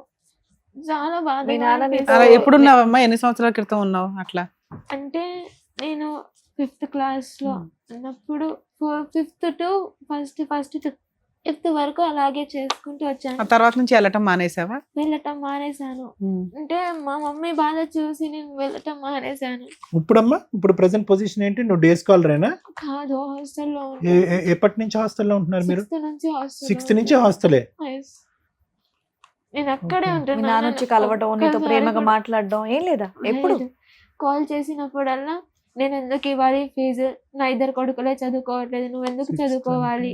చాలా
మీ
బాధగా
నాన్న
అనిపిస్తుంది.
నీతో-
అలా ఎప్పుడున్నావమ్మా? ఎన్ని సంవత్సరాల క్రితం ఉన్నావు అట్లా?
అంటే నేను 5th క్లాస్ లో ఉన్నప్పుడు 5th to first to 5th వరకు అలాగే చేసుకుంటూ
ఆ
వచ్చాను.
తర్వాత నుంచి వెళ్ళటం మానేసావా?
వెళ్ళటం మానేశాను. అంటే మా మమ్మీ బాధ చూసి నేను వెళ్ళటం మానేశాను.
ఇప్పుడమ్మా ఇప్పుడు ప్రెసెంట్ పొజిషన్ ఏంటి? నువ్వు డే స్కాలరేనా?
కాదు, హాస్టల్లో
ఎప్పటి నుంచి హాస్టల్లో ఉంటున్నారు మీరు?
6th నుంచి హాస్టల్.
6th నుంచి హాస్టలే.
నేను అక్కడే
Okay.
మీ
ఉంటున్నాను.
నాన్న వచ్చి కలవడం, నీతో ప్రేమగా మాట్లాడడం ఏం లేదా? ఎప్పుడు?
కాల్ చేసినప్పుడల్లా నేను ఎందుకు ఇవ్వాలి ఫీజు, నా 2 కొడుకులే చదువుకోవట్లేదు, నువ్వు ఎందుకు చదువుకోవాలి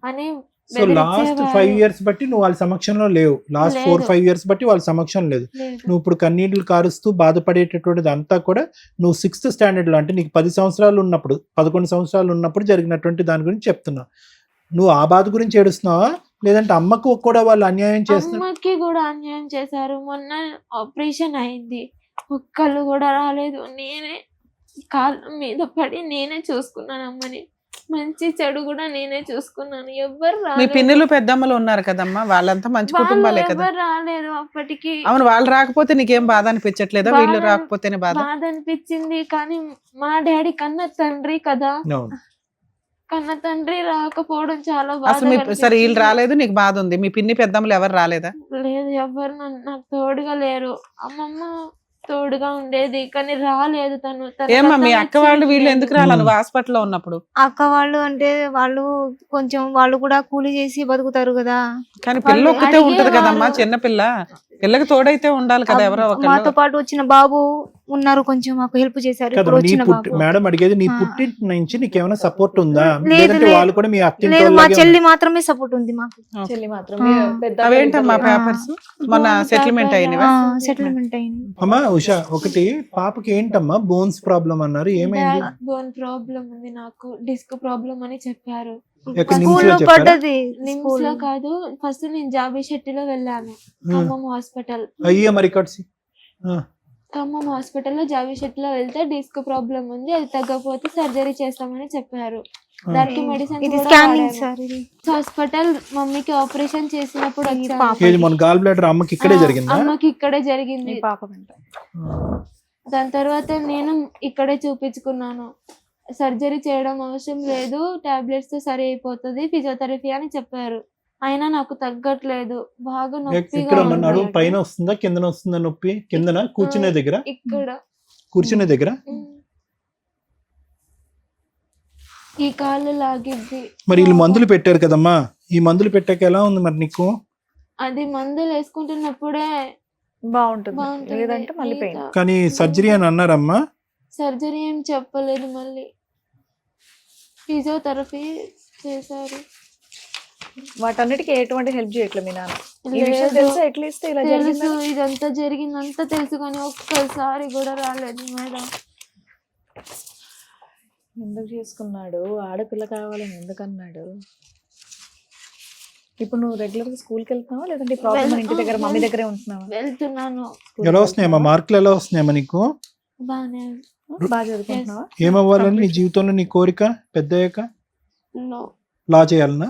అని
సో లాస్ట్ 5 years బట్టి నువ్వు వాళ్ళ సమక్షంలో లేవు. లాస్ట్ 4-5 years బట్టి వాళ్ళ సమక్షం లేదు.
లేదు.
నువ్వు ఇప్పుడు కన్నీళ్లు కారుస్తూ బాధపడేటటువంటిది అంతా కూడా నువ్వు 6th standard లో, అంటే నీకు 10 సంవత్సరాలు ఉన్నప్పుడు, 11 సంవత్సరాలు ఉన్నప్పుడు జరిగినటువంటి దాని గురించి చెప్తున్నావు. నువ్వు ఆ బాధ గురించి ఏడుస్తున్నావా, లేదంటే అమ్మకు కూడా వాళ్ళు అన్యాయం చేస్తున్నారు?
అమ్మకి కూడా అన్యాయం చేశారు. మొన్న ఆపరేషన్ అయింది, ఒక్కళ్ళు కూడా రాలేదు. నేనే కాళ్ళ మీద పడి నేనే చూసుకున్నాను అమ్మని. మంచి చెడు కూడా నేనే చూసుకున్నాను. ఎవ్వరు
మీ
రాలేదు.
పిన్నులు పెద్దమ్మలు ఉన్నారు కదమ్మా, వాళ్ళంతా మంచి కుటుంబాలే కదా.
ఎవ్వరు రాలేదు అప్పటికి.
అవును, వాళ్ళు రాకపోతే నీకేం బాధ అనిపించట్లేదా? వీళ్ళు రాకపోతేనే బాధ.
బాధ అనిపించింది కానీ మా డాడీ కన్న తండ్రి కదా,
అవును.
కన్న తండ్రి రాకపోవడం చాలా
అసలు
బాధ.
సరే, వీళ్ళు రాలేదు, నీకు బాధ ఉంది. మీ పిన్ని పెద్దమ్మలు ఎవరు రాలేదా?
లేదు, ఎవ్వరు నాకు తోడుగా లేరు. అమ్మమ్మ తోడుగా ఉండేది కానీ రాలేదు. తన
ఏమ్మా మీ
రక్తం
అక్క వాళ్ళు వీళ్ళు
ఇచ్చింది.
ఎందుకు రాలా నువ్వు హాస్పిటల్లో ఉన్నప్పుడు?
అక్క వాళ్ళు అంటే వాళ్ళు కొంచెం, వాళ్ళు కూడా కూలి చేసి బతుకుతారు కదా.
కానీ పిల్ల
వాళ్ళు
ఒక్కతే ఉంటది
అడిగేవారు.
కదమ్మా, చిన్న పిల్ల. పిల్లకి తోడైతే ఉండాలి కదా ఎవరో
మాతో
ఒకళ్ళు.
పాటు వచ్చిన బాబు ఉన్నారు, కొంచెం మాకు హెల్ప్ చేశారు. ఇప్పుడు
కదా నీ
వచ్చిన
పుట్టి,
బాబు
మేడం అడిగేది నీ
ఆ.
పుట్టింటి నుంచి నీకేమైనా సపోర్ట్ ఉందా?
లేదు,
లేదంటే
లేదు.
వాళ్ళు కూడా మీ అత్తింటి
లేదు, మా
వాళ్ళలాగే
చెల్లి మాత్రమే సపోర్ట్ ఉంది మాకు.
చెల్లి మాత్రం.
ఆ.
పెద్ద
అవేంటమ్మా
ఇద్దరు లేరా?
పేపర్స్? మొన్న
బోన్
సెటిల్మెంట్
పేపర్
అయినవా?
రాసింది.
సెటిల్మెంట్ అయింది.
అమ్మా ఉషా, ఒకటి పాపకి ఏంటమ్మా బోన్స్ ప్రాబ్లం అన్నారు, ఏమైంది?
బ్యాక్ బోన్ ప్రాబ్లం ఉంది, నాకు డిస్క్ ప్రాబ్లం అని చెప్పారు.
ఎక్కడ నిమ్స్
స్కూల్లో
లో చెప్పారా?
పడ్డది.
నిమ్స్
స్కూల్
లో కాదు, ఫస్ట్ నేను జాబీ షెట్టిలో వెళ్ళాను. ఖమ్మం హాస్పిటల్.
అయ్యే మరి రికార్డ్స్.
ఖమ్మం హాస్పిటల్లో జాబీ షెట్టిలో వెళ్తే డిస్క్ ప్రాబ్లం ఉంది, అది తగ్గకపోతే సర్జరీ చేస్తామని చెప్పారు. దానికి మెడిసిన్
ఇది స్కానింగ్ సార్. ఇది
హాస్పిటల్ మమ్మీకి ఆపరేషన్ చేసినప్పుడు
ఈ
వచ్చాను.
పాప.
ఏది మన గాల్ బ్లాడర్ అమ్మకి ఇక్కడే జరిగిందా?
అమ్మకి ఇక్కడే జరిగింది.
నీ పాప వెంట.
దాని తర్వాత నేను ఇక్కడే చూపించుకున్నాను. సర్జరీ చేయడం అవసరం లేదు, టాబ్లెట్స్ తో సరి అయిపోతుంది, ఫిజియోథెరపీ అని చెప్పారు. అయినా నాకు తగ్గట్లేదు, బాగా నొప్పిగా
ఇక్కడ మన
ఉంది.
నడుము పైన వస్తుందా కిందన వస్తుందా నొప్పి? కిందన కూర్చునే దగ్గర?
ఇక్కడ
కూర్చునే దగ్గర.
ఈ కాళ్ళు లాగిద్ది.
మరి వీళ్ళు మందులు పెట్టారు కదమ్మా, ఈ మందులు పెట్టాక ఎలా ఉంది మరి నీకు?
అది మందులు వేసుకుంటున్నప్పుడే
బాగుంటుంది,
బాగుంటుంది.
లేదంటే మళ్ళీ పెయిన్.
కానీ సర్జరీ అని అన్నారమ్మా.
సర్జరీ ఏం చెప్పలేదు, మళ్ళీ ఫిజియోథెరపీ చేశారు.
వాటన్నిటికీ ఎటువంటి హెల్ప్ చేయట్లేదు మీ నాన్న. ఈ విషయం
లేదు.
తెలుసా అట్లీస్ట్ ఇలా
తెలుసు,
జరిగిందని?
ఇదంతా జరిగిందంతా తెలుసు కానీ ఒక్కసారి కూడా రాలేదు మేడం.
ఎందుకు చేసుకున్నాడు? ఆడపిల్ల కావాలని ఎందుకన్నాడు? ఇప్పుడు నువ్వు రెగ్యులర్ గా స్కూల్కి వెళ్తున్నావా, లేదంటే ప్రాబ్లమ్ ఇంటి దగ్గర మమ్మీ దగ్గరే ఉంటున్నావా?
వెళ్తున్నాను.
ఎలా వస్తున్నాయమ్మా మార్కులు, ఎలా వస్తున్నాయమ్మా నీకు?
బానే
బాగా చదువుకుంటున్నావా?
ఏమవ్వాలని నీ జీవితంలో నీ కోరిక పెద్ద అయ్యాక?
No.
లా చేయాలనా?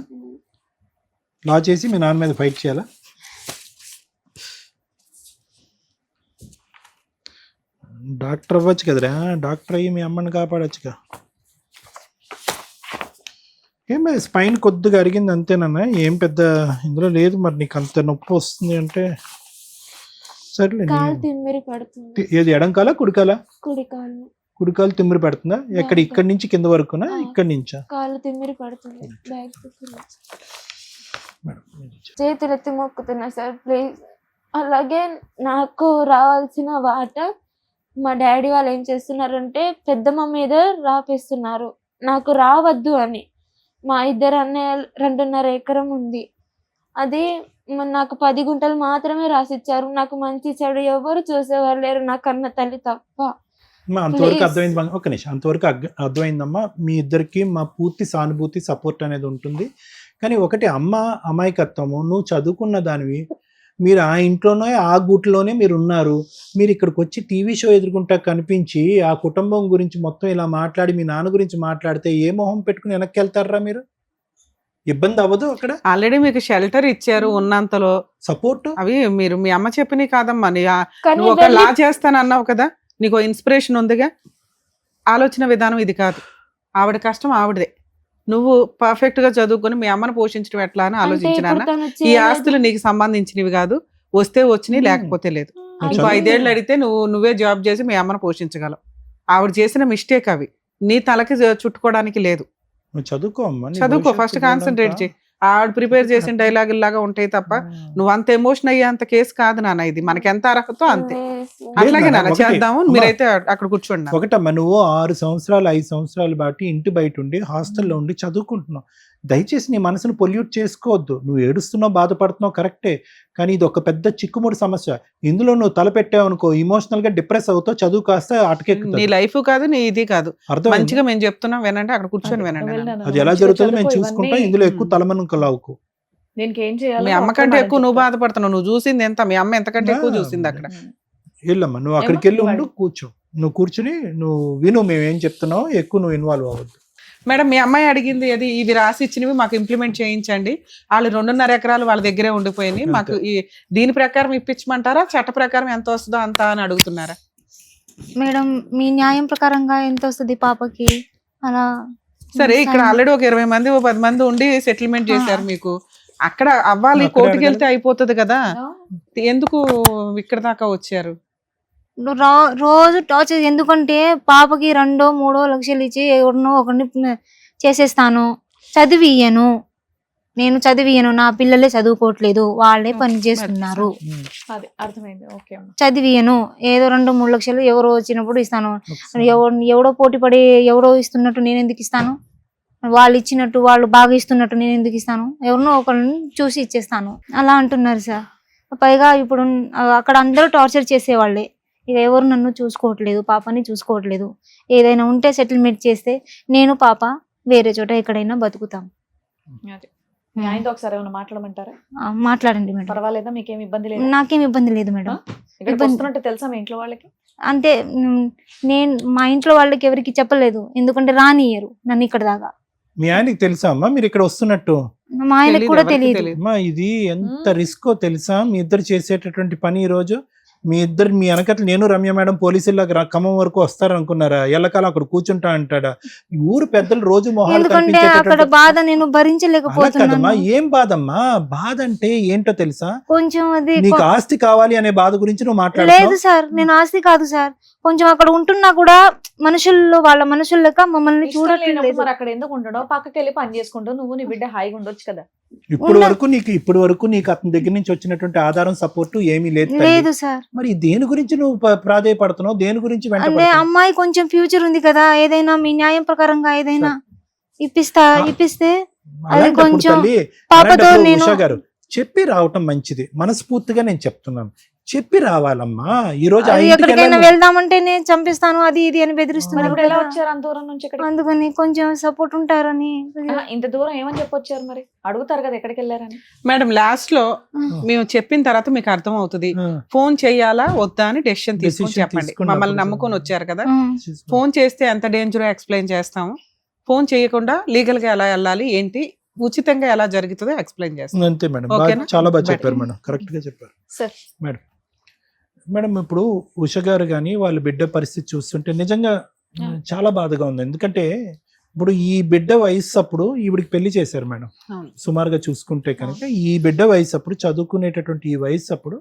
లా చేసి మీ నాన్న మీద ఫైట్ చేయాలా? డాక్టర్ అవ్వచ్చు కదరా, డాక్టర్ అయ్యి మీ అమ్మని కాపాడచ్చుగా. ఏమే స్పైన్ కొద్దిగా అరిగింది అంతేనన్నా, ఏం పెద్ద ఇందులో లేదు. మరి నీకు అంత నొప్పి వస్తుంది అంటే సర్లే.
కాలు తిమ్మిరి పడుతుంది.
ఏది ఎడంకాలా కుడికాలా?
కుడి కాలు.
కుడికాలు తిమ్మిరి పెడుతుందా? ఎక్కడ ఇక్కడి నుంచి కింద వరకునా ఇక్కడి నుంచా?
కాలు తిమ్మిరి పడుతుంది. బ్యాగ్
మేడం,
చేతులెత్తి మొక్కుతున్నా సార్ ప్లీజ్. అలాగే నాకు రావాల్సిన వాటా మా డాడీ వాళ్ళు ఏం చేస్తున్నారంటే పెద్దమ్మ మీద రాపిస్తున్నారు, నాకు రావద్దు అని. మా ఇద్దరు అన్నయ్య 2.5 ఎకరం ఉంది, అది నాకు 10 గుంటలు మాత్రమే రాసిచ్చారు. నాకు మంచి చెడు ఎవరు చూసేవారు లేరు, నా కన్న తల్లి తప్ప.
అంతవరకు
Please.
అర్థమైంది. ఒక నిమిషం, అంతవరకు అర్థమైందమ్మా. మీ ఇద్దరికి మా పూర్తి సానుభూతి, సపోర్ట్ అనేది ఉంటుంది. కానీ ఒకటి, అమ్మ అమాయకత్వము, నువ్వు చదువుకున్న దానివి, మీరు ఆ ఇంట్లోనే ఆ గూట్లోనే మీరు ఉన్నారు. మీరు ఇక్కడికి వచ్చి టీవీ షో ఎదుర్కొంటా కనిపించి ఆ కుటుంబం గురించి మొత్తం ఇలా మాట్లాడి మీ నాన్న గురించి మాట్లాడితే ఏ మొహం పెట్టుకుని వెనక్కి వెళ్తారా మీరు? ఇబ్బంది అవ్వదు అక్కడ?
ఆల్రెడీ మీకు షెల్టర్ ఇచ్చారు ఉన్నంతలో
సపోర్ట్.
అవి మీరు మీ అమ్మ చెప్పినవి కాదమ్మా.
కానీ
నువ్వు ఒక లా చేస్తాను అన్నావు కదా, నీకు ఇన్స్పిరేషన్ ఉందిగా. ఆలోచన విధానం ఇది కాదు, ఆవిడ కష్టం ఆవిడదే. నువ్వు పర్ఫెక్ట్ గా చదువుకొని మీ అమ్మను పోషించడం ఎట్లా అని ఆలోచించినా. ఈ ఆస్తులు నీకు సంబంధించినవి కాదు, వస్తే వచ్చినాయి లేకపోతే లేదు. ఇంకో 5 ఏళ్ళు అడిగితే నువ్వే జాబ్ చేసి మీ అమ్మను పోషించగలవు. ఆవిడ చేసిన మిస్టేక్ అవి, నీ తలకి చుట్టుకోవడానికి లేదు.
నువ్వు చదువుకో అమ్మా, నీ
చదువుకో,
భవిష్యత్తు
ఫస్ట్ కాన్సన్ట్రేట్ చేయి. ఆవిడ ప్రిపేర్ చేసిన డైలాగులు లాగా ఉంటాయి తప్ప నువ్వు అంత ఎమోషన్ అయ్యే అంత కేసు కాదు నాన్న. ఇది మనకి ఎంత అర్హతో అంతే. అట్లాగే నాన్న
ఒకటి,
చేద్దాము,
అమ్మా.
మీరైతే అక్కడ కూర్చోండి.
ఒకటమ్మా, నువ్వు 6 సంవత్సరాలు 5 సంవత్సరాలు బట్టి ఇంటి బయట ఉండి హాస్టల్లో ఉండి చదువుకుంటున్నావు. దయచేసి నీ మనసును పొల్యూట్ చేసుకోవద్దు. నువ్వు ఏడుస్తున్నావు, బాధపడుతున్నావు కరెక్టే, కానీ ఇది ఒక పెద్ద చిక్కుముడి సమస్య. ఇందులో నువ్వు తలపెట్టావు అనుకో, ఇమోషనల్ గా డిప్రెస్ అవుతావు, చదువు కాస్త
నీ
అటకెక్కుతుంది.
లైఫ్ కాదు, నీ ఇది కాదు.
అర్థం?
మంచిగా మేము చెప్తున్నాం వినండి, అక్కడ కూర్చొని వినండి నాన్న.
అది ఎలా జరుగుతుందో మేము చూసుకుంటాం. ఇందులో ఎక్కువ తలమనుకలావుకు.
దీనికి ఏం చేయాలో
మీ అమ్మ కంటే ఎక్కువ నువ్వు బాధపడుతున్నావు. నువ్వు చూసింది ఎంత, మీ అమ్మ ఎంతకంటే ఎక్కువ చూసింది అక్కడ.
వెళ్ళమ్మా, నువ్వు అక్కడికి వెళ్ళి ఉండు, కూర్చో. నువ్వు కూర్చుని నువ్వు విను మేము ఏం చెప్తున్నావు, ఎక్కువ నువ్వు ఇన్వాల్వ్ అవ్వద్దు.
మేడం, మీ అమ్మాయి అడిగింది అది, ఇవి రాసి ఇచ్చినవి మాకు ఇంప్లిమెంట్ చేయించండి. వాళ్ళు 2.5 ఎకరాలు వాళ్ళ దగ్గరే ఉండిపోయినాయి, మాకు దీని ప్రకారం ఇప్పించమంటారా, చట్ట ప్రకారం ఎంత వస్తుందో అంత అని అడుగుతున్నారా?
మేడం, మీ న్యాయం ప్రకారంగా ఎంత వస్తుంది పాపకి అలా?
సరే, ఇక్కడ ఆల్రెడీ ఒక 20 మంది 10 మంది ఉండి సెటిల్మెంట్ చేశారు మీకు. అక్కడ అవ్వాలి,
అక్కడ
కోర్టుకి వెళ్తే అయిపోతుంది కదా, ఎందుకు ఇక్కడ దాకా వచ్చారు?
రోజు టార్చర్. ఎందుకంటే పాపకి 2-3 లక్షలు ఇచ్చి ఎవరినో ఒకరిని చేసేస్తాను. నేను చదివియను, నా పిల్లలే చదువుకోవట్లేదు, వాళ్ళే పని చేస్తున్నారు.
అది అర్థమైంది. ఓకే అమ్మా.
చదివియను, ఏదో 2-3 లక్షలు ఎవరో వచ్చినప్పుడు ఇస్తాను. ఎవడో పోటీ పడి ఎవరో ఇస్తున్నట్టు నేను ఎందుకు ఇస్తాను? వాళ్ళు ఇచ్చినట్టు, వాళ్ళు బాగా ఇస్తున్నట్టు నేను ఎందుకు ఇస్తాను? ఎవరినో ఒకరిని చూసి ఇచ్చేస్తాను అలా అంటున్నారు సార్. పైగా ఇప్పుడు అక్కడ అందరూ టార్చర్ చేసేవాళ్ళే. ఇక ఎవరు నన్ను చూసుకోవట్లేదు, పాపని చూసుకోవట్లేదు. ఏదైనా ఉంటే సెటిల్మెంట్ చేస్తే నేను పాప వేరే చోట ఎక్కడైనా బతుకుతాం.
అది మీ ఆయనతో ఒకసారి ఏమైనా మాట్లాడమంటారా?
మాట్లాడండి మేడం.
పర్వాలేదా? మీకేం ఇబ్బంది లేదు?
నాకేం ఇబ్బంది లేదు మేడం.
ఇక్కడికి వస్తున్నట్టు తెలుసా మీ ఇంట్లో వాళ్ళకి?
అంటే నేను మా ఇంట్లో వాళ్ళకి ఎవరికి చెప్పలేదు, ఎందుకంటే రానియరు నన్ను ఇక్కడ దాకా.
మీ ఆయనకి తెలుసా అమ్మా మీరు ఇక్కడ వస్తున్నట్టు?
మా ఆయనకు కూడా తెలియదు.
అమ్మా, ఇది ఎంత రిస్కో తెలుసా? మీ ఇద్దరు చేసేటటువంటి పని. ఈ రోజు మీ వెనకట్లు నేను రమ్య మేడం పోలీసుల్లాగా ఖమ్మం వరకు వస్తారు అనుకున్నారా? ఎల్లకాలం అక్కడ కూర్చుంటా అంటాడా? ఈ ఊరు పెద్దలు రోజు మొహాలు
ఎందుకంటే అక్కడ బాధ నేను భరించలేకపోతున్నాను.
ఏం బాధమ్మా? బాధ అంటే ఏంటో తెలుసా?
కొంచెం అది
నీకు ఆస్తి కావాలి అనే బాధ గురించి నువ్వు
లేదు
మాట్లాడుతున్నావు.
సార్, నేను ఆస్తి కాదు సార్. కొంచెం అక్కడ ఉంటున్నా కూడా వాళ్ళ మనుషులు లెక్క మమ్మల్ని చూడట్లేదు.
మరి అక్కడ ఎందుకు ఉండడం? పక్కకి వెళ్ళి పని చేసుకుంటూ నువ్వు నీ బిడ్డ హాయిగా ఉండొచ్చు కదా.
ఇప్పుడు వరకు నీకు అతని దగ్గర నుంచి వచ్చినటువంటి ఆధారం సపోర్ట్ ఏమీ లేదు తల్లి.
లేదు సార్.
మరి దేని గురించి నువ్వు ప్రాధేయపడుతున్నావు? దేని గురించి
అంటే
వెంటబడుతున్నావు?
అమ్మాయి కొంచెం ఫ్యూచర్ ఉంది కదా, ఏదైనా మీ న్యాయం ప్రకారంగా ఏదైనా ఇప్పిస్తే అది
అలాంటప్పుడు
కొంచెం
తల్లి,
పాపతో
అలాంటప్పుడు
నేను
ఉషా గారు చెప్పి రావటం మంచిది. మనస్ఫూర్తిగా నేను చెప్తున్నాను, చెప్పి రావాలమ్మా. ఈ రోజు
అది ఎక్కడికైనా వెళ్దామంటే నేను చంపిస్తాను అది ఇది అని
మరి
బెదిరిస్తున్నారు
ఇప్పుడు ఎలా
కదా.
వచ్చారు అంత దూరం నుంచి ఇక్కడికి?
అందుకని కొంచెం సపోర్ట్ ఉంటారని.
ఇంత దూరం ఏమని చెప్పొచ్చారు మరి? అడుగుతారు కదా ఎక్కడికి వెళ్ళారని.
మేడం లాస్ట్ లో మేము చెప్పిన తర్వాత మీకు అర్థం అవుతుంది
ఆ,
ఫోన్ చెయ్యాలా వద్దా అని డెసిషన్ తీసుకొని
Decision
చెప్పండి.
తీసుకున్నప్పుడు
మమ్మల్ని నమ్ముకొని వచ్చారు కదా,
చేసుకో.
ఫోన్ చేస్తే ఎంత డేంజర్ ఎక్స్ప్లెయిన్ చేస్తాము, ఫోన్ చేయకుండా లీగల్ గా ఎలా వెళ్ళాలి ఏంటి, ఉచితంగా ఎలా జరుగుతుందో ఎక్స్ప్లెయిన్ చేస్తాం.
అంతే మేడం.
ఓకేనా?
చాలా బాగా
Better.
చెప్పారు మేడం, కరెక్ట్ గా చెప్పారు
సార్
మేడం. మేడం ఇప్పుడు ఉష గారు కానీ వాళ్ళ బిడ్డ పరిస్థితి చూస్తుంటే నిజంగా చాలా బాధగా ఉంది. ఎందుకంటే ఇప్పుడు ఈ బిడ్డ వయసు అప్పుడు ఈవిడికి పెళ్లి చేశారు మేడం.
అవును.
సుమారుగా చూసుకుంటే కనుక ఈ బిడ్డ వయసు అప్పుడు, చదువుకునేటటువంటి ఈ వయసు అప్పుడు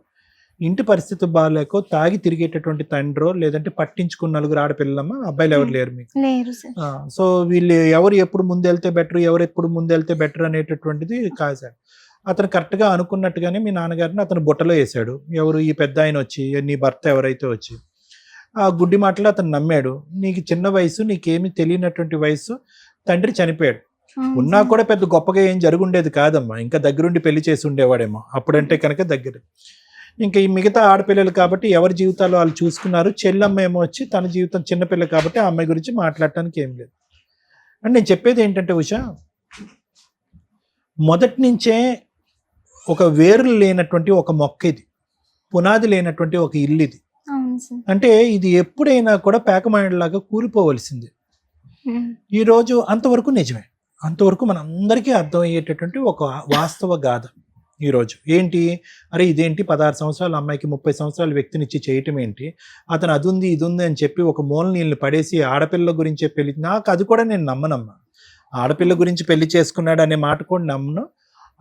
ఇంటి పరిస్థితి బాగాలేకో తాగి తిరిగేటటువంటి తండ్రో లేదంటే పట్టించుకున్న నలుగురు ఆడపిల్లమ్మ, అబ్బాయిలు ఎవరు లేరు మీకు.
లేరు సార్.
సో వీళ్ళు ఎవరు ఎప్పుడు ముందెళ్తే బెటర్, ఎవరు ఎప్పుడు ముందెళ్తే బెటర్ అనేటటువంటిది కాదు సార్. అతను కరెక్ట్గా అనుకున్నట్టుగానే మీ నాన్నగారిని అతను బుట్టలో వేశాడు. ఎవరు ఈ పెద్ద ఆయన వచ్చి, నీ భర్త ఎవరైతే వచ్చి ఆ గుడ్డి మాటలు అతను నమ్మాడు. నీకు చిన్న వయసు, నీకేమీ తెలియనటువంటి వయసు, తండ్రి చనిపోయాడు. ఉన్నా కూడా పెద్ద గొప్పగా ఏం జరుగుండేది కాదమ్మా, ఇంకా దగ్గరుండి పెళ్లి చేసి ఉండేవాడేమో అప్పుడంటే కనుక దగ్గర. ఇంకా ఈ మిగతా ఆడపిల్లలు కాబట్టి ఎవరి జీవితాలు వాళ్ళు చూసుకున్నారు. చెల్లమ్మ ఏమో వచ్చి తన జీవితం చిన్నపిల్ల కాబట్టి ఆ అమ్మాయి గురించి మాట్లాడటానికి ఏం లేదు. అండ్ నేను చెప్పేది ఏంటంటే ఉషా, మొదటి నుంచే ఒక వేర్లు లేనటువంటి ఒక మొక్క ఇది, పునాది లేనటువంటి ఒక ఇల్లు ఇది.
అవును సార్.
అంటే ఇది ఎప్పుడైనా కూడా పేకమాయలాగా కూలిపోవలసింది. ఈరోజు అంతవరకు నిజమే, అంతవరకు మనందరికీ అర్థమయ్యేటటువంటి ఒక వాస్తవ గాథ. ఈరోజు ఏంటి, అరే ఇదేంటి 16 సంవత్సరాల అమ్మాయికి 30 సంవత్సరాల వ్యక్తినిచ్చి చేయటం ఏంటి, అతను అది ఉంది ఇది ఉంది అని చెప్పి ఒక మూల నీళ్ళని పడేసి ఆడపిల్ల గురించే పెళ్లి, నాకు అది కూడా నేను నమ్మనమ్మా. ఆడపిల్ల గురించి పెళ్లి చేసుకున్నాడు అనే మాట కూడా నమ్మను.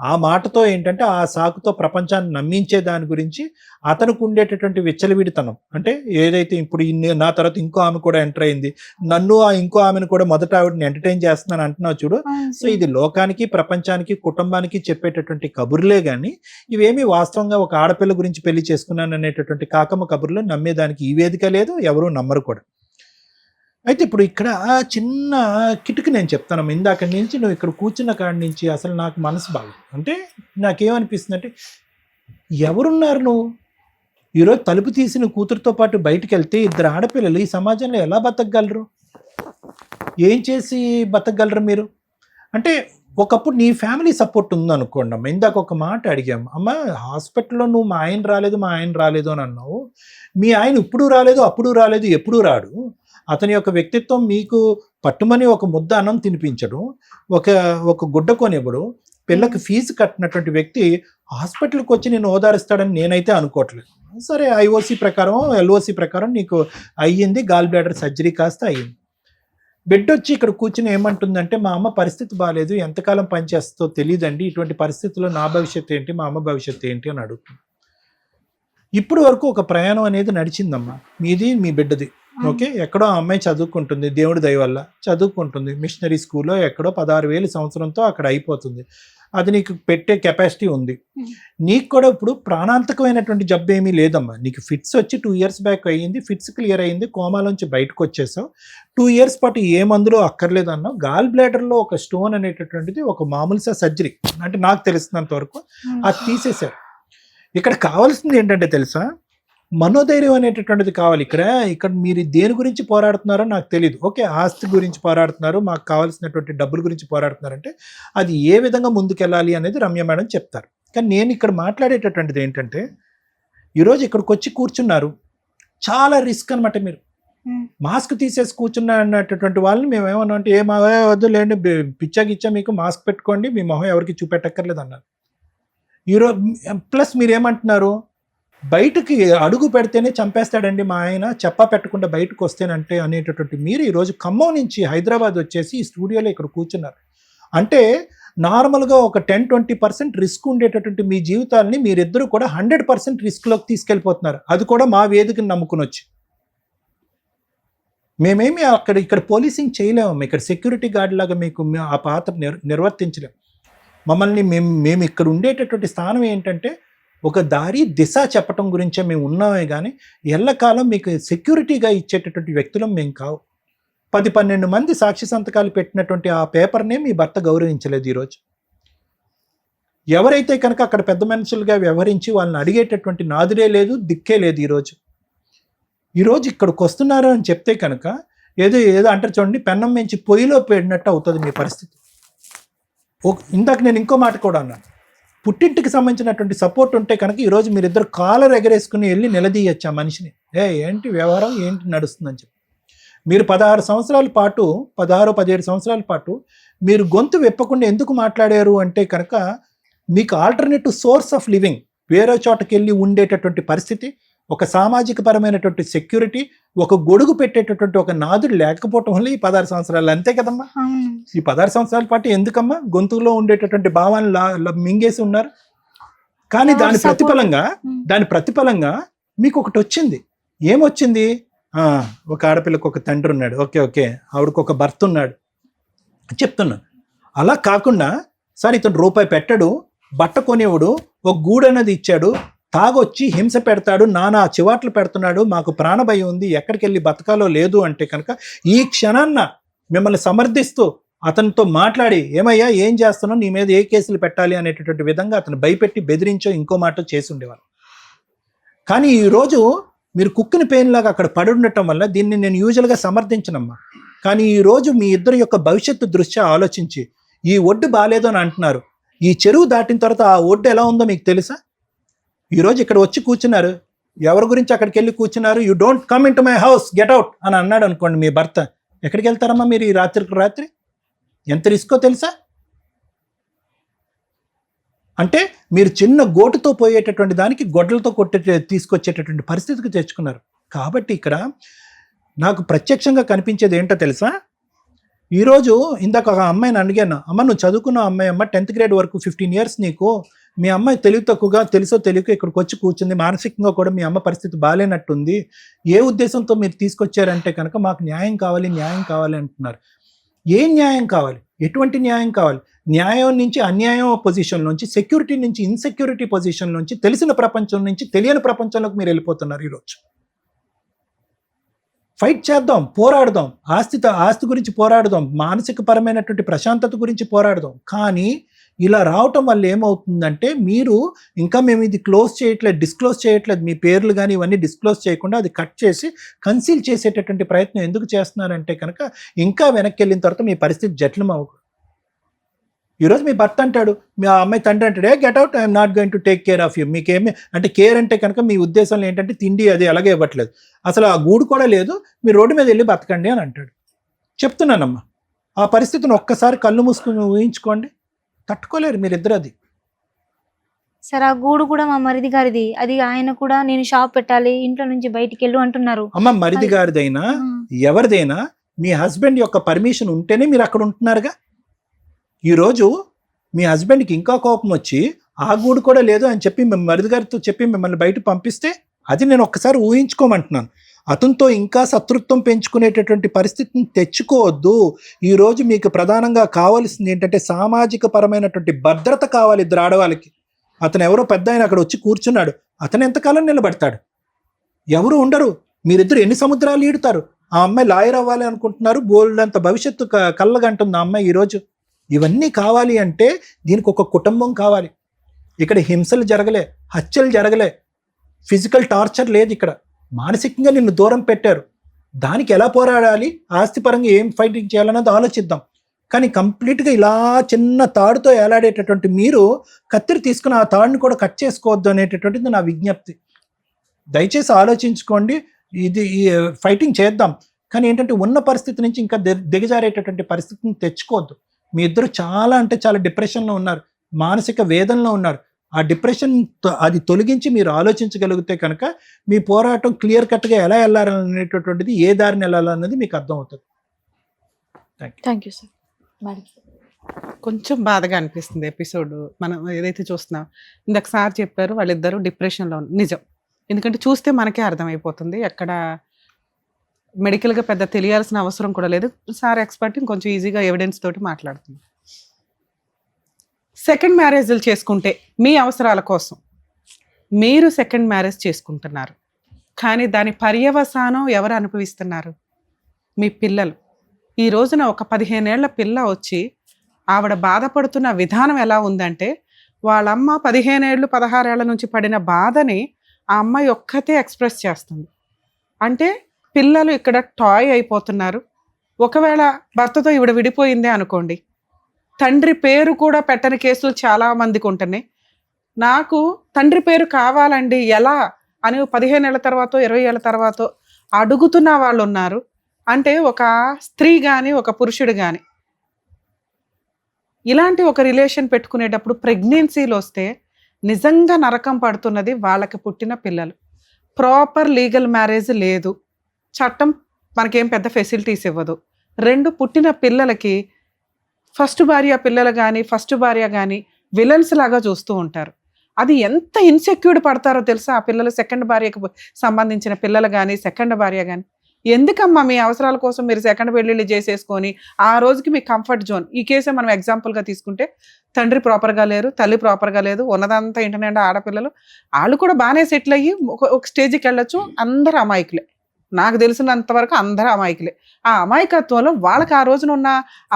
ఆ మాటతో ఏంటంటే ఆ సాకుతో ప్రపంచాన్ని నమ్మించే దాని గురించి అతనికి ఉండేటటువంటి విచ్చలవిడితనం, అంటే ఏదైతే ఇప్పుడు నా తర్వాత ఇంకో ఆమె కూడా ఎంటర్ అయింది, నన్ను ఆ ఇంకో ఆమెను కూడా మొదట ఆవిడని ఎంటర్టైన్ చేస్తున్నాను అంటున్నావు చూడు. సో ఇది లోకానికి, ప్రపంచానికి, కుటుంబానికి చెప్పేటటువంటి కబుర్లే కానీ ఇవేమీ వాస్తవంగా ఒక ఆడపిల్ల గురించి పెళ్లి చేసుకున్నాను అనేటటువంటి కాకమ్మ కబుర్లు నమ్మేదానికి ఈ వేదిక లేదు, ఎవరూ నమ్మరు కూడా. అయితే ఇప్పుడు ఇక్కడ చిన్న కిటుకు నేను చెప్తాను. ఇందాక నుంచి నువ్వు ఇక్కడ కూర్చున్న కాడి నుంచి అసలు నాకు మనసు బాగా, అంటే నాకేమనిపిస్తుంది అంటే, ఎవరున్నారు నువ్వు ఈరోజు తలుపు తీసిన కూతురుతో పాటు బయటికి వెళ్తే ఇద్దరు ఆడపిల్లలు ఈ సమాజంలో ఎలా బతకగలరు, ఏం చేసి బతకగలరు మీరు? అంటే ఒకప్పుడు నీ ఫ్యామిలీ సపోర్ట్ ఉందనుకోండి అమ్మ. ఇందాక ఒక మాట అడిగాము, అమ్మ హాస్పిటల్లో నువ్వు మా ఆయన రాలేదు అని అన్నావు. మీ ఆయన ఇప్పుడు రాలేదు, అప్పుడు రాలేదు, ఎప్పుడూ రాడు. అతని యొక్క వ్యక్తిత్వం మీకు పట్టుమని ఒక ముద్ద అన్నం తినిపించడు, ఒక గుడ్డ కొనివ్వడు, పిల్లకి ఫీజు కట్టినటువంటి వ్యక్తి హాస్పిటల్కి వచ్చి నేను ఓదారుస్తాడని నేనైతే అనుకోవట్లేదు. సరే ఐఓసి ప్రకారం, ఎల్ఓసి ప్రకారం నీకు అయ్యింది, గాల్ బ్లాడర్ సర్జరీ కాస్త అయ్యింది. బిడ్డ వచ్చి ఇక్కడ కూర్చుని ఏమంటుందంటే, మా అమ్మ పరిస్థితి బాగాలేదు, ఎంతకాలం పనిచేస్తుందో తెలియదండి, ఇటువంటి పరిస్థితుల్లో నా భవిష్యత్తు ఏంటి, మా అమ్మ భవిష్యత్తు ఏంటి అని అడుగుతుంది. ఇప్పుడు వరకు ఒక ప్రయాణం అనేది నడిచిందమ్మా, మీది మీ బిడ్డది. ఓకే, ఎక్కడో ఆ అమ్మాయి చదువుకుంటుంది, దేవుడి దయ వల్ల చదువుకుంటుంది, మిషనరీ స్కూల్లో ఎక్కడో 16,000 సంవత్సరంతో అక్కడ అయిపోతుంది. అది నీకు పెట్టే కెపాసిటీ ఉంది. నీకు కూడా ఇప్పుడు ప్రాణాంతకమైనటువంటి జబ్బు ఏమీ లేదమ్మా. నీకు ఫిట్స్ వచ్చి 2 years బ్యాక్ అయ్యింది, ఫిట్స్ క్లియర్ అయ్యింది, కోమాలోంచి బయటకు వచ్చేసావు. 2 years పాటు ఏ మందులో అక్కర్లేదన్నావు. గాల్ బ్లాడర్లో ఒక స్టోన్ అనేటటువంటిది ఒక మామూలు సర్జరీ, అంటే నాకు తెలిసినంత వరకు అది తీసేశారు. ఇక్కడ కావాల్సింది ఏంటంటే తెలుసా, మనోధైర్యం అనేటటువంటిది కావాలి. ఇక్కడ మీరు దేని గురించి పోరాడుతున్నారో నాకు తెలియదు. ఓకే, ఆస్తి గురించి పోరాడుతున్నారు, మాకు కావాల్సినటువంటి డబ్బుల గురించి పోరాడుతున్నారంటే అది ఏ విధంగా ముందుకెళ్ళాలి అనేది రమ్య మేడం చెప్తారు. కానీ నేను ఇక్కడ మాట్లాడేటటువంటిది ఏంటంటే, ఈరోజు ఇక్కడికి వచ్చి కూర్చున్నారు, చాలా రిస్క్ అనమాట. మీరు మాస్క్ తీసేసి కూర్చున్నా అన్నటువంటి వాళ్ళని మేము ఏమన్నా అంటే వద్దులేండి, పిచ్చాగిచ్చా మీకు మాస్క్ పెట్టుకోండి, మీ మొహం ఎవరికి చూపెట్టక్కర్లేదు అన్నారు. ఈరోజు ప్లస్ మీరేమంటున్నారు, బయటకి అడుగు పెడితేనే చంపేస్తాడండి మా ఆయన, చెప్పా పెట్టకుండా బయటకు వస్తేనంటే అనేటటువంటి మీరు ఈరోజు ఖమ్మం నుంచి హైదరాబాద్ వచ్చేసి ఈ స్టూడియోలో ఇక్కడ కూర్చున్నారు. అంటే నార్మల్గా ఒక 10-20% రిస్క్ ఉండేటటువంటి మీ జీవితాలని మీరిద్దరూ కూడా 100% రిస్క్లోకి తీసుకెళ్ళిపోతున్నారు. అది కూడా మా వేదికను నమ్ముకుని వచ్చి. మేమేమి ఇక్కడ పోలీసింగ్ చేయలేము, ఇక్కడ సెక్యూరిటీ గార్డ్ లాగా మీకు ఆ పాత్ర నిర్వర్తించలేము. మమ్మల్ని మేము ఇక్కడ ఉండేటటువంటి స్థానం ఏంటంటే ఒక దారి దిశ చెప్పటం గురించే మేము ఉన్నామే కానీ ఎల్లకాలం మీకు సెక్యూరిటీగా ఇచ్చేటటువంటి వ్యక్తులం మేము కావు. 10-12 మంది సాక్షి సంతకాలు పెట్టినటువంటి ఆ పేపర్నే మీ భర్త గౌరవించలేదు ఈరోజు. ఎవరైతే కనుక అక్కడ పెద్ద మనుషులుగా వ్యవహరించి వాళ్ళని అడిగేటటువంటి నాదుడే లేదు, దిక్కే లేదు. ఈరోజు ఇక్కడికి వస్తున్నారు అని చెప్తే కనుక ఏదో అంటారు చూడండి, పెన్నం మించి పొయ్యిలో పెట్టినట్టు అవుతుంది మీ పరిస్థితి. ఇందాక నేను ఇంకో మాట కూడా అన్నాను, పుట్టింటికి సంబంధించినటువంటి సపోర్ట్ ఉంటే కనుక ఈరోజు మీరిద్దరు కాలర్ ఎగరేసుకుని వెళ్ళి నిలదీయచ్చు ఆ మనిషిని, ఏంటి వ్యవహారం, ఏంటి నడుస్తుందని చెప్పి. మీరు 16 సంవత్సరాల పాటు 17 సంవత్సరాల పాటు మీరు గొంతు విప్పకుండా ఎందుకు మాట్లాడారు అంటే కనుక మీకు ఆల్టర్నేటివ్ సోర్స్ ఆఫ్ లివింగ్, వేరే చోటకి వెళ్ళి ఉండేటటువంటి పరిస్థితి, ఒక సామాజిక పరమైనటువంటి సెక్యూరిటీ, ఒక గొడుగు పెట్టేటటువంటి ఒక నాదుడు లేకపోవటం వల్ల ఈ 16 సంవత్సరాలు, అంతే కదమ్మా. ఈ 16 సంవత్సరాల పాటు ఎందుకమ్మా గొంతులో ఉండేటటువంటి భావాన్ని మింగేసి ఉన్నారు. కానీ దాని ప్రతిఫలంగా మీకు ఒకటి వచ్చింది. ఏమొచ్చింది? ఒక ఆడపిల్లకు ఒక తండ్రి ఉన్నాడు, ఓకే, ఆవిడకు ఒక భర్త ఉన్నాడు చెప్తున్నాను. అలా కాకుండా సార్ ఇతను రూపాయి పెట్టడు, బట్ట కొనేవాడు, ఒక గూడు అనేది ఇచ్చాడు, తాగొచ్చి హింస పెడతాడు, నానా చివాట్లు పెడుతున్నాడు, మాకు ప్రాణభయం ఉంది, ఎక్కడికి వెళ్ళి బతకాలో లేదు అంటే కనుక ఈ క్షణాన్న మిమ్మల్ని సమర్థిస్తూ అతనితో మాట్లాడి, ఏమయ్యా ఏం చేస్తున్నావు, నీ మీద ఏ కేసులు పెట్టాలి అనేటటువంటి విధంగా అతను భయపెట్టి బెదిరించో ఇంకో మాట చేసి ఉండేవారు. కానీ ఈరోజు మీరు కుక్కిన పెయిన్ లాగా అక్కడ పడి ఉండటం వల్ల దీన్ని నేను యూజువల్గా సమర్థించనమ్మా. కానీ ఈరోజు మీ ఇద్దరు యొక్క భవిష్యత్తు దృష్ట్యా ఆలోచించి ఈ ఒడ్డు బాగాలేదు అని అంటున్నారు. ఈ చెరువు దాటిన తర్వాత ఆ ఒడ్డు ఎలా ఉందో మీకు తెలుసా? ఈరోజు ఇక్కడ వచ్చి కూర్చున్నారు, ఎవరి గురించి అక్కడికి వెళ్ళి కూర్చున్నారు, you don't come in to my house, get out అని అన్నాడు అనుకోండి మీ భర్త, ఎక్కడికి వెళ్తారమ్మా మీరు ఈ రాత్రి? ఎంత రిస్కో తెలుసా? అంటే మీరు చిన్న గోటుతో పోయేటటువంటి దానికి గొడ్డలతో తీసుకొచ్చేటటువంటి పరిస్థితికి తెచ్చుకున్నారు. కాబట్టి ఇక్కడ నాకు ప్రత్యక్షంగా కనిపించేది ఏంటో తెలుసా? ఈరోజు ఇందాక ఒక అమ్మాయిని అడిగాను, అమ్మ నువ్వు చదువుకున్న అమ్మాయి అమ్మ 10th grade వరకు 15 years నీకు, మీ అమ్మాయి తెలివి తక్కువగా తెలుసో తెలియక ఇక్కడికి వచ్చి కూర్చుంది, మానసికంగా కూడా మీ అమ్మ పరిస్థితి బాగాలేనట్టుంది, ఏ ఉద్దేశంతో మీరు తీసుకొచ్చారంటే కనుక మాకు న్యాయం కావాలి అంటున్నారు. ఏ న్యాయం కావాలి? ఎటువంటి న్యాయం కావాలి? న్యాయం నుంచి అన్యాయం పొజిషన్ నుంచి, సెక్యూరిటీ నుంచి ఇన్సెక్యూరిటీ పొజిషన్ నుంచి, తెలిసిన ప్రపంచం నుంచి తెలియని ప్రపంచంలోకి మీరు వెళ్ళిపోతున్నారు. ఈరోజు ఫైట్ చేద్దాం, పోరాడదాం, ఆస్తి గురించి పోరాడదాం, మానసిక పరమైనటువంటి ప్రశాంతత గురించి పోరాడదాం. కానీ ఇలా రావటం వల్ల ఏమవుతుందంటే మీరు ఇంకా మేము ఇది డిస్క్లోజ్ చేయట్లేదు, మీ పేర్లు కానీ ఇవన్నీ డిస్క్లోజ్ చేయకుండా అది కట్ చేసి కన్సీల్ చేసేటటువంటి ప్రయత్నం ఎందుకు చేస్తున్నారంటే కనుక ఇంకా వెనక్కి వెళ్ళిన తర్వాత మీ పరిస్థితి జటిలం అవ్వకూడదు. ఈరోజు మీ భర్త అంటాడు, మీ అమ్మాయి తండ్రి అంటాడు, get out, I'm not going to take care of you. మీకేమి అంటే కేర్ అంటే కనుక మీ ఉద్దేశంలో ఏంటంటే తిండి అది అలాగే ఇవ్వట్లేదు, అసలు ఆ గూడు కూడా లేదు, మీరు రోడ్డు మీద వెళ్ళి బతకండి అని అంటాడు. చెప్తున్నానమ్మా, ఆ పరిస్థితిని ఒక్కసారి కళ్ళు మూసుకుని ఊహించుకోండి, తట్టుకోలేరు మీరిద్దరు. అది
సార్ ఆ గూడు కూడా మా మరిది గారిది, అది ఆయన కూడా నేను షాప్ పెట్టాలి, ఇంట్లో నుంచి బయటికి వెళ్ళు అంటున్నారు.
అమ్మ మరిది గారిదైనా ఎవరిదైనా మీ హస్బెండ్ యొక్క పర్మిషన్ ఉంటేనే మీరు అక్కడ ఉంటున్నారుగా. ఈరోజు మీ హస్బెండ్కి ఇంకా కోపం వచ్చి ఆ గూడు కూడా లేదు అని చెప్పి మరిది గారితో చెప్పి మిమ్మల్ని బయట పంపిస్తే అది నేను ఒక్కసారి ఊహించుకోమంటున్నాను. అతనితో ఇంకా శత్రుత్వం పెంచుకునేటటువంటి పరిస్థితిని తెచ్చుకోవద్దు. ఈరోజు మీకు ప్రధానంగా కావాల్సింది ఏంటంటే సామాజిక పరమైనటువంటి భద్రత కావాలి ఇద్దరు ఆడవాళ్ళకి. అతను ఎవరో పెద్ద ఆయన అక్కడ వచ్చి కూర్చున్నాడు, అతను ఎంతకాలం నిలబడతాడు? ఎవరు ఉండరు. మీరిద్దరు ఎన్ని సముద్రాలు ఈడుతారు? ఆ అమ్మాయి లాయర్ అవ్వాలి అనుకుంటున్నారు, బోల్డంత భవిష్యత్తు కళ్ళగంటుంది ఆ అమ్మాయి. ఈరోజు ఇవన్నీ కావాలి అంటే దీనికి ఒక కుటుంబం కావాలి. ఇక్కడ హింసలు జరగలే, హత్యలు జరగలే, ఫిజికల్ టార్చర్ లేదు, ఇక్కడ మానసికంగా నిన్ను దూరం పెట్టారు. దానికి ఎలా పోరాడాలి, ఆస్తిపరంగా ఏం ఫైటింగ్ చేయాలన్నది ఆలోచిద్దాం. కానీ కంప్లీట్గా ఇలా చిన్న తాడుతో ఏలాడేటటువంటి మీరు కత్తిరి తీసుకుని ఆ తాడుని కూడా కట్ చేసుకోవద్దు అనేటటువంటిది నా విజ్ఞప్తి. దయచేసి ఆలోచించుకోండి. ఇది ఫైటింగ్ చేద్దాం, కానీ ఏంటంటే ఉన్న పరిస్థితి నుంచి ఇంకా దిగజారేటటువంటి పరిస్థితిని తెచ్చుకోవద్దు. మీ ఇద్దరు చాలా అంటే చాలా డిప్రెషన్లో ఉన్నారు, మానసిక వేదనలో ఉన్నారు. ఆ డిప్రెషన్ అది తొలగించి మీరు ఆలోచించగలిగితే కనుక మీ పోరాటం క్లియర్ కట్గా ఎలా వెళ్ళాలనేటటువంటిది, ఏ దారిని వెళ్ళాలన్నది మీకు అర్థం అవుతుంది.
Thank you sir.
కొంచెం బాధగా అనిపిస్తుంది ఎపిసోడ్ మనం ఏదైతే చూస్తున్నాం. ఇందాక సార్ చెప్పారు వాళ్ళిద్దరూ డిప్రెషన్లో నిజం, ఎందుకంటే చూస్తే మనకే అర్థమైపోతుంది. ఎక్కడ మెడికల్గా పెద్ద తెలియాల్సిన అవసరం కూడా లేదు. సార్ ఎక్స్పర్ట్, ఇంకొంచెం ఈజీగా ఎవిడెన్స్ తోటి మాట్లాడుతుంది. సెకండ్ మ్యారేజ్లు చేసుకుంటే మీ అవసరాల కోసం మీరు సెకండ్ మ్యారేజ్ చేసుకుంటున్నారు, కానీ దాని పర్యవసానం ఎవరు అనుభవిస్తున్నారు? మీ పిల్లలు. ఈ రోజున ఒక 15 ఏళ్ల పిల్ల వచ్చి ఆవిడ బాధపడుతున్న విధానం ఎలా ఉందంటే, వాళ్ళమ్మ 15 ఏళ్ళు 16 ఏళ్ల నుంచి పడిన బాధని ఆ అమ్మాయి ఒక్కతే ఎక్స్ప్రెస్ చేస్తుంది. అంటే పిల్లలు ఇక్కడ టాయ్ అయిపోతున్నారు. ఒకవేళ భర్తతో ఈవిడ విడిపోయిందే అనుకోండి, తండ్రి పేరు కూడా పెట్టని కేసులు చాలా మందికి ఉంటున్నాయి. నాకు తండ్రి పేరు కావాలండి ఎలా అని 15 ఏళ్ల తర్వాత 20 ఏళ్ల తర్వాత అడుగుతున్న వాళ్ళు ఉన్నారు. అంటే ఒక స్త్రీ కానీ ఒక పురుషుడు కానీ ఇలాంటి ఒక రిలేషన్ పెట్టుకునేటప్పుడు ప్రెగ్నెన్సీలు వస్తే నిజంగా నరకం పడుతున్నది వాళ్ళకి పుట్టిన పిల్లలు. ప్రాపర్ లీగల్ మ్యారేజ్ లేదు, చట్టం మనకేం పెద్ద ఫెసిలిటీస్ ఇవ్వదు. 2 పుట్టిన పిల్లలకి ఫస్ట్ భార్య పిల్లలు కానీ ఫస్ట్ భార్య కానీ విలన్స్ లాగా చూస్తూ ఉంటారు. అది ఎంత ఇన్సెక్యూర్డ్ పడతారో తెలుసా ఆ పిల్లలు. సెకండ్ భార్యకు సంబంధించిన పిల్లలు కానీ సెకండ్ భార్య కానీ, ఎందుకమ్మా మీ అవసరాల కోసం మీరు సెకండ్ పెళ్ళిళ్ళు చేసేసుకొని ఆ రోజుకి మీ కంఫర్ట్ జోన్. ఈ కేసే మనం ఎగ్జాంపుల్గా తీసుకుంటే తండ్రి ప్రాపర్గా లేరు, తల్లి ప్రాపర్గా లేదు, ఉన్నదంతా ఇంటి నిండా ఆడపిల్లలు. వాళ్ళు కూడా బాగానే సెటిల్ అయ్యి ఒక స్టేజ్కి వెళ్ళొచ్చు. అందరూ అమాయకులే, నాకు తెలిసినంత వరకు అందరూ అమాయకులే. ఆ అమాయకత్వంలో వాళ్ళకి ఆ రోజున ఉన్న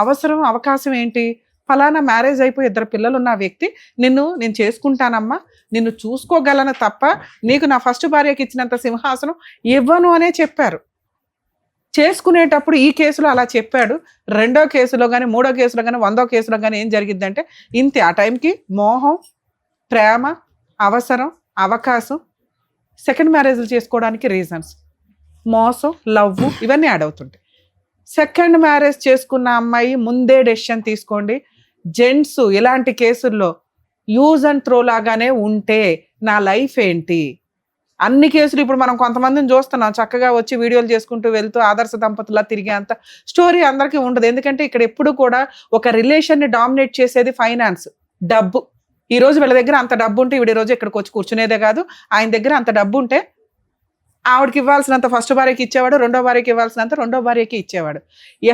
అవసరం అవకాశం ఏంటి? ఫలానా మ్యారేజ్ అయిపోయి 2 పిల్లలు ఉన్న వ్యక్తి నేను చేసుకుంటానమ్మా, నిన్ను చూసుకోగలను తప్ప నీకు నా ఫస్ట్ భార్యకి ఇచ్చినంత సింహాసనం ఇవ్వను అనే చెప్పారు. చేసుకునేటప్పుడు ఈ కేసులో అలా చెప్పాడు. 2వ కేసులో కానీ 3వ కేసులో కానీ 100వ కేసులో కానీ ఏం జరిగిద్దంటే ఇంతే. ఆ టైంకి మోహం, ప్రేమ, అవసరం, అవకాశం, సెకండ్ మ్యారేజ్లు చేసుకోవడానికి రీజన్స్, మోసం, లవ్ ఇవన్నీ యాడ్ అవుతుంటాయి. సెకండ్ మ్యారేజ్ చేసుకున్న అమ్మాయి ముందే డెసిషన్ తీసుకోండి. జెంట్స్ ఇలాంటి కేసుల్లో యూజ్ అండ్ త్రో లాగానే ఉంటే నా లైఫ్ ఏంటి? అన్ని కేసులు ఇప్పుడు మనం కొంతమందిని చూస్తున్నాం, చక్కగా వచ్చి వీడియోలు చేసుకుంటూ వెళ్తూ ఆదర్శ దంపతులా తిరిగే అంత స్టోరీ అందరికీ ఉండదు. ఎందుకంటే ఇక్కడ ఎప్పుడు కూడా ఒక రిలేషన్ని డామినేట్ చేసేది ఫైనాన్స్, డబ్బు. ఈ రోజు వీళ్ళ దగ్గర అంత డబ్బు ఉంటే ఈవిడ రోజు ఇక్కడికి వచ్చి కూర్చునేదే కాదు. ఆయన దగ్గర అంత డబ్బు ఉంటే ఆవిడకి ఇవ్వాల్సినంత ఫస్ట్ భార్యకి ఇచ్చేవాడు, 2వ భార్యకి ఇవ్వాల్సినంత 2వ భార్యకి ఇచ్చేవాడు.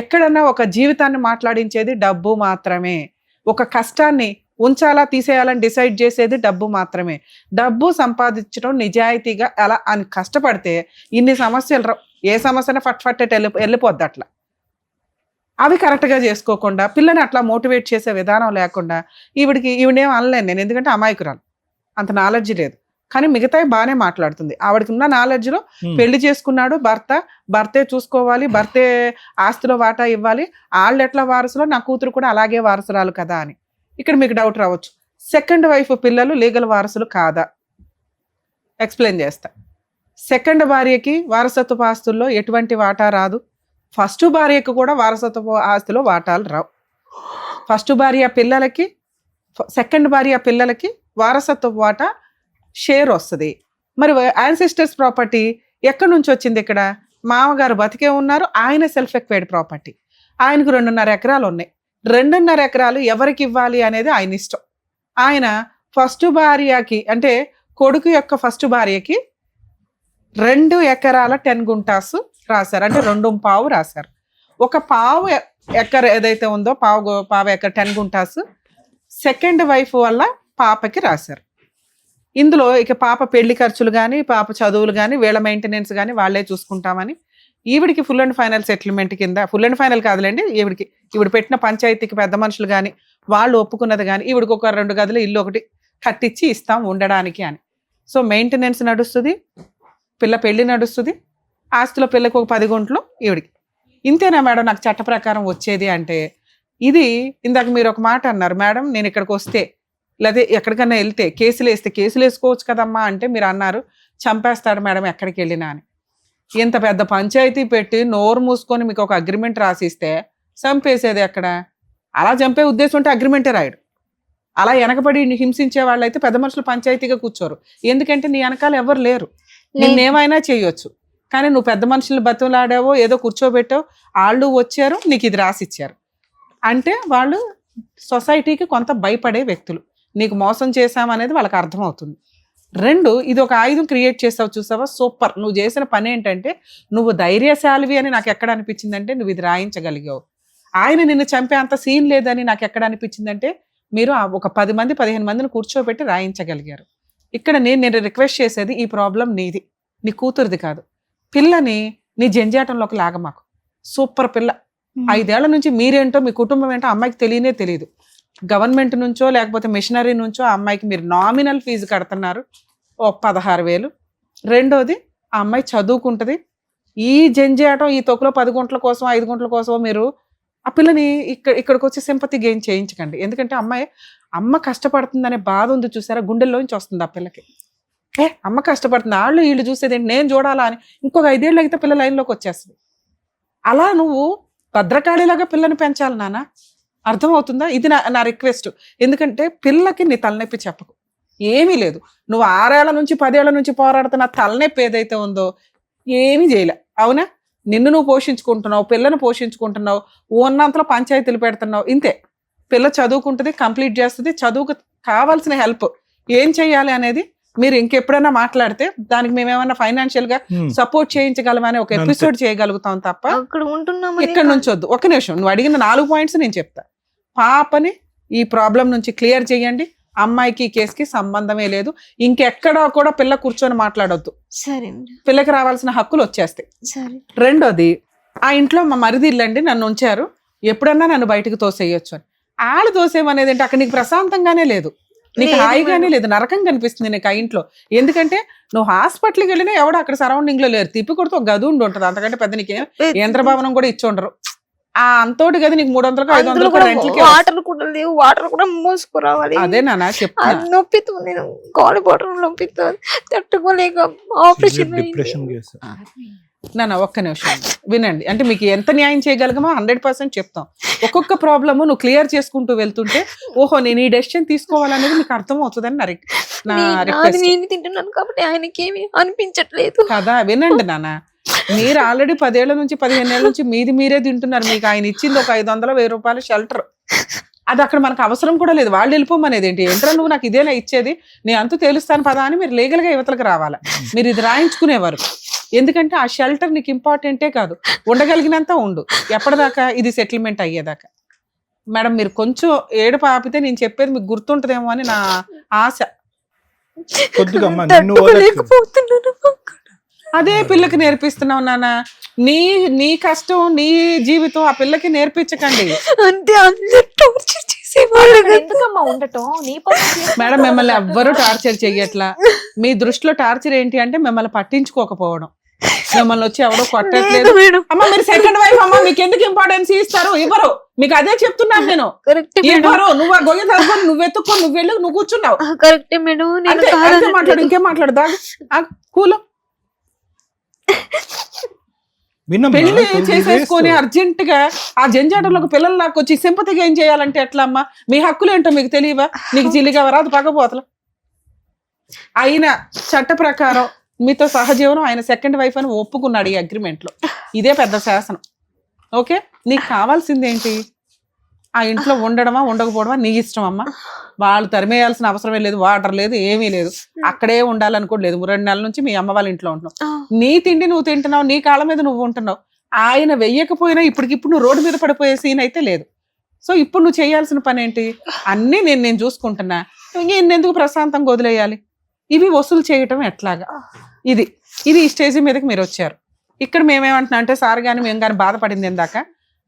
ఎక్కడన్నా ఒక జీవితాన్ని మాట్లాడించేది డబ్బు మాత్రమే. ఒక కష్టాన్ని ఉంచాలా తీసేయాలని డిసైడ్ చేసేది డబ్బు మాత్రమే. డబ్బు సంపాదించడం నిజాయితీగా అలా అని కష్టపడితే ఇన్ని సమస్యలు రావు. ఏ సమస్యన ఫట్ వెళ్ళిపోద్ది అట్లా. అవి కరెక్ట్గా చేసుకోకుండా పిల్లని అట్లా మోటివేట్ చేసే విధానం లేకుండా ఈవిడేం అనలేను నేను, ఎందుకంటే అమాయకురాలు, అంత నాలెడ్జ్ లేదు. కానీ మిగతాయి బాగానే మాట్లాడుతుంది. ఆవిడకి ఉన్న నాలెడ్జ్లో పెళ్లి చేసుకున్నాడు భర్తే చూసుకోవాలి, భర్తే ఆస్తిలో వాటా ఇవ్వాలి, వాళ్ళు ఎట్లా వారసులో నా కూతురు కూడా అలాగే వారసురాలు కదా అని. ఇక్కడ మీకు డౌట్ రావచ్చు, సెకండ్ వైఫ్ పిల్లలు లీగల్ వారసులు కాదా? ఎక్స్ప్లెయిన్ చేస్తా. సెకండ్ భార్యకి వారసత్వ ఆస్తుల్లో ఎటువంటి వాటా రాదు. ఫస్ట్ భార్యకు కూడా వారసత్వ ఆస్తిలో వాటాలు రావు. ఫస్ట్ భార్య పిల్లలకి సెకండ్ భార్య పిల్లలకి వారసత్వ వాటా షేర్ వస్తుంది. మరి యాన్సిస్టర్స్ ప్రాపర్టీ ఎక్కడి నుంచి వచ్చింది? ఇక్కడ మామగారు బతికే ఉన్నారు, ఆయన సెల్ఫ్ ఎక్వైర్డ్ ప్రాపర్టీ. ఆయనకు 2.5 ఎకరాలు ఉన్నాయి. 2.5 ఎకరాలు ఎవరికి ఇవ్వాలి అనేది ఆయన ఇష్టం. ఆయన ఫస్ట్ భార్యకి అంటే కొడుకు యొక్క ఫస్ట్ భార్యకి 2 ఎకరాల 10 గుంటాస్ రాశారు, అంటే 2.5 రాశారు. ఒక పావు ఎకర ఏదైతే ఉందో పావు ఎకర 10 గుంటాస్ సెకండ్ వైఫ్ వల్ల పాపకి రాశారు. ఇందులో ఇక పాప పెళ్లి ఖర్చులు కానీ పాప చదువులు కానీ వీళ్ళ మెయింటెనెన్స్ కానీ వాళ్ళే చూసుకుంటామని ఈవిడికి ఫుల్ అండ్ ఫైనల్ సెటిల్మెంట్ కింద, ఫుల్ అండ్ ఫైనల్ కాదులేండి, ఈవిడ పెట్టిన పంచాయతీకి పెద్ద మనుషులు కానీ వాళ్ళు ఒప్పుకున్నది కానీ ఈవిడికి ఒక 2 గదులు ఇల్లు ఒకటి కట్టించి ఇస్తాం ఉండడానికి అని. సో మెయింటెనెన్స్ నడుస్తుంది, పిల్ల పెళ్లి నడుస్తుంది, ఆస్తిలో పిల్లకి ఒక 10 గుంట్లు ఈవిడికి. ఇంతేనా మేడం నాకు చట్ట ప్రకారం వచ్చేది అంటే? ఇది ఇందాక మీరు ఒక మాట అన్నారు, మేడం నేను ఇక్కడికి వస్తే లేదా ఎక్కడికన్నా వెళ్తే కేసులు వేసుకోవచ్చు కదమ్మా అంటే మీరు అన్నారు చంపేస్తాడు మేడం ఎక్కడికి వెళ్ళినా అని. ఇంత పెద్ద పంచాయతీ పెట్టి నోరు మూసుకొని మీకు ఒక అగ్రిమెంట్ రాసిస్తే చంపేసేది ఎక్కడ? అలా చంపే ఉద్దేశం ఉంటే అగ్రిమెంటే రాయడు. అలా వెనకబడి హింసించే వాళ్ళైతే పెద్ద మనుషులు పంచాయతీగా కూర్చోరు. ఎందుకంటే నీ వెనకాల ఎవరు లేరు, నిన్నేమైనా చేయొచ్చు. కానీ నువ్వు పెద్ద మనుషులు బతులాడావో ఏదో కూర్చోబెట్టావు, వాళ్ళు వచ్చారు నీకు ఇది రాసిచ్చారు అంటే వాళ్ళు సొసైటీకి కొంత భయపడే వ్యక్తులు. నీకు మోసం చేశామనేది వాళ్ళకి అర్థమవుతుంది. 2, ఇది ఒక ఆయుధం క్రియేట్ చేసావు చూసావా, సూపర్. నువ్వు చేసిన పని ఏంటంటే నువ్వు ధైర్యశాలివి అని నాకు ఎక్కడ అనిపించిందంటే నువ్వు ఇది రాయించగలిగావు. ఆయన నిన్ను చంపే అంత సీన్ లేదని నాకు ఎక్కడ అనిపించిందంటే మీరు ఒక 10 మంది 15 మందిని కూర్చోబెట్టి రాయించగలిగారు. ఇక్కడ నేను రిక్వెస్ట్ చేసేది ఈ ప్రాబ్లం నీది, నీ కూతురుది కాదు. పిల్లని నీ జంజాటంలోకి లాగమాకు. సూపర్ పిల్ల, 5 ఏళ్ల నుంచి మీరేంటో మీ కుటుంబం ఏంటో అమ్మాయికి తెలియనే తెలియదు. గవర్నమెంట్ నుంచో లేకపోతే మిషనరీ నుంచో ఆ అమ్మాయికి మీరు నామినల్ ఫీజు కడుతున్నారు, ఓ 16,000. రెండోది ఆ అమ్మాయి చదువుకుంటుంది. ఈ జంజాటం, ఈ తొక్కులో 10 గుంటల కోసం 5 గుంటల కోసం మీరు ఆ పిల్లని ఇక్కడికి వచ్చి సింపతి గెయిన్ చేయించకండి. ఎందుకంటే అమ్మ కష్టపడుతుందనే బాధ ఉంది చూసారా, గుండెల్లోంచి వస్తుంది ఆ పిల్లకి. అమ్మ కష్టపడుతుంది, వాళ్ళు వీళ్ళు చూసేది నేను చూడాలా అని ఇంకొక 5 ఏళ్ళు అయితే పిల్ల లైన్లోకి వచ్చేస్తుంది. అలా నువ్వు భద్రకాళిలాగా పిల్లని పెంచాలి నాన్న, అర్థమవుతుందా? ఇది నా రిక్వెస్ట్. ఎందుకంటే పిల్లకి నీ తలనొప్పి చెప్పకు, ఏమీ లేదు. నువ్వు 6 ఏళ్ల నుంచి 10 ఏళ్ల నుంచి పోరాడుతున్న తలనొప్పి ఏదైతే ఉందో ఏమీ చేయలే, అవునా? నిన్ను నువ్వు పోషించుకుంటున్నావు, పిల్లను పోషించుకుంటున్నావు, ఉన్నంతలో పంచాయతీలు పెడుతున్నావు, ఇంతే. పిల్ల చదువుకుంటుంది, కంప్లీట్ చేస్తుంది. చదువుకు కావాల్సిన హెల్ప్ ఏం చెయ్యాలి అనేది మీరు ఇంకెప్పుడైనా మాట్లాడితే దానికి మేమేమన్నా ఫైనాన్షియల్ గా సపోర్ట్ చేయించగలమని ఒక ఎపిసోడ్ చేయగలుగుతాం తప్ప
అక్కడ ఉంటున్నాము.
ఇక్కడ నుంచి వద్దు. ఒక నిమిషం, నువ్వు అడిగిన 4 పాయింట్స్ నేను చెప్తా. పాపని ఈ ప్రాబ్లం నుంచి క్లియర్ చేయండి. అమ్మాయికి ఈ కేసుకి సంబంధమే లేదు. ఇంకెక్కడా కూడా పిల్ల కూర్చొని మాట్లాడొద్దు.
సరే
పిల్లకి రావాల్సిన హక్కులు వచ్చేస్తాయి.
సరే.
రెండోది, ఆ ఇంట్లో మా మరిది ఇల్లండి, నన్ను ఉంచారు, ఎప్పుడన్నా నన్ను బయటకు తోసేయొచ్చు అని. ఆళ్ళు తోసేమనేది ఏంటి, అక్కడ నీకు ప్రశాంతంగానే లేదు, నీకు హాయిగానే లేదు, నరకం కనిపిస్తుంది నీకు ఆ ఇంట్లో. ఎందుకంటే నువ్వు హాస్పిటల్కి వెళ్ళినా ఎవడో అక్కడ సరౌండింగ్ లో లేరు, తిప్పి కొడుతూ ఒక గది ఉండి ఉంటుంది, అంతకంటే పెద్ద నీకేం యంత్రభవనం కూడా ఇచ్చి ఉండరు. ఆ అంతోటి గది నీకు 300 500
వాటర్ కూడా లేవు, వాటర్ కూడా మోసుకురావాలి.
అదే నాన్న చెప్తా,
నొప్పితో నేను గాలి బాటం నొప్పితో తట్టుకోలేక ఆపరేషన్
డిప్రెషన్ కేసు.
నాన్న ఒక్క నిమిషం వినండి. అంటే మీకు ఎంత న్యాయం చేయగలగమో 100% చెప్తాం. ఒక్కొక్క ప్రాబ్లమ్ నువ్వు క్లియర్ చేసుకుంటూ వెళ్తుంటే ఓహో నేను ఈ డెసిషన్ తీసుకోవాలనేది మీకు అర్థం అవుతుందని నా రిక్వెస్ట్.
నేను తింటున్నాను కాబట్టి ఆయనకి ఏమి అనిపించట్లేదు
కదా. వినండి నాన్న, మీరు ఆల్రెడీ 10 ఏళ్ల నుంచి 15 ఏళ్ల నుంచి మీరే తింటున్నారు. మీకు ఆయన ఇచ్చింది ఒక 500-1000 రూపాయల షెల్టర్, అది అక్కడ మనకు అవసరం కూడా లేదు. వాళ్ళు వెళ్ళిపోమనేది ఏంటి, ఏంట్రా నువ్వు నాకు ఇదేనా ఇచ్చేది, నేను అంతూ తేలుస్తాను పదా అని మీరు లీగల్ గా యువతలకు రావాలి. మీరు ఇది రాయించుకునేవారు. ఎందుకంటే ఆ షెల్టర్ నీకు ఇంపార్టెంటే కాదు, ఉండగలిగినంత ఉండు, ఎప్పటిదాకా ఇది సెటిల్మెంట్ అయ్యేదాకా. మేడం మీరు కొంచెం ఏడుపు ఆపితే నేను చెప్పేది మీకు గుర్తుంటదేమో అని నా ఆశ. అదే పిల్లకి నేర్పిస్తున్నావు నాన్న. నీ కష్టం, నీ జీవితం ఆ పిల్లకి నేర్పించకండి.
అంటే అందరూ టార్చర్ చేసేవాళ్ళు.
ఎందుకమ్మా ఉండటం నీ
మేడం మిమ్మల్ని ఎవ్వరూ టార్చర్ చెయ్యట్లా. మీ దృష్టిలో టార్చర్ ఏంటి అంటే మిమ్మల్ని పట్టించుకోకపోవడం, మిమ్మల్ని వచ్చి ఎవరో కొట్టట్లేదు. అమ్మ మీరు సెకండ్ వైఫ్ అమ్మ, మీకు ఎందుకు ఇంపార్టెన్స్ ఇస్తారు, ఇవ్వరు. మీకు అదే చెప్తున్నాను నేను, ఇవ్వరు. నువ్వు ఆ గొయ్య తరపుని నువ్వు ఎత్తుకొని నువ్వు వెళ్ళి నువ్వు కూర్చున్నావు.
కరెక్టే మేడం.
మాట్లాడు, ఇంకేం మాట్లాడదా కూలం. పెళ్లి చేసేసుకొని అర్జెంట్ గా ఆ జంజాటంలోకి పిల్లలు నాకు వచ్చి సింపతిగా ఏం చేయాలంటే ఎట్లా అమ్మా? మీ హక్కులు ఏంటో మీకు తెలియవా? నీకు చిల్లిగా వరాదు పగపోతల. ఆయన చట్ట ప్రకారం మీతో సహజీవనం ఆయన సెకండ్ వైఫ్ అని ఒప్పుకున్నాడు ఈ అగ్రిమెంట్ లో. ఇదే పెద్ద శాసనం. ఓకే, నీకు కావాల్సింది ఏంటి? ఆ ఇంట్లో ఉండడమా ఉండకపోవడమా నీ ఇష్టం అమ్మా. వాళ్ళు తరిమేయాల్సిన అవసరమే లేదు, వాటర్ లేదు, ఏమీ లేదు, అక్కడే ఉండాలనుకోలేదు. 2 నెలల నుంచి మీ అమ్మ వాళ్ళ ఇంట్లో ఉంటున్నావు, నీ తిండి నువ్వు తింటున్నావు, నీ కాళ్ళ మీద నువ్వు ఉంటున్నావు. ఆయన వెయ్యకపోయినా ఇప్పటికిప్పుడు నువ్వు రోడ్డు మీద పడిపోయే సీన్ అయితే లేదు. సో ఇప్పుడు నువ్వు చేయాల్సిన పని ఏంటి? అన్నీ నేను చూసుకుంటున్నా, ఎందుకు ప్రశాంతంగా వదిలేయాలి? ఇవి వసూలు చేయటం ఎట్లాగా? ఇది ఈ స్టేజ్ మీదకి మీరు వచ్చారు. ఇక్కడ మేమేమంటున్నా అంటే సార్ కానీ మేము కానీ బాధపడింది ఎందాక,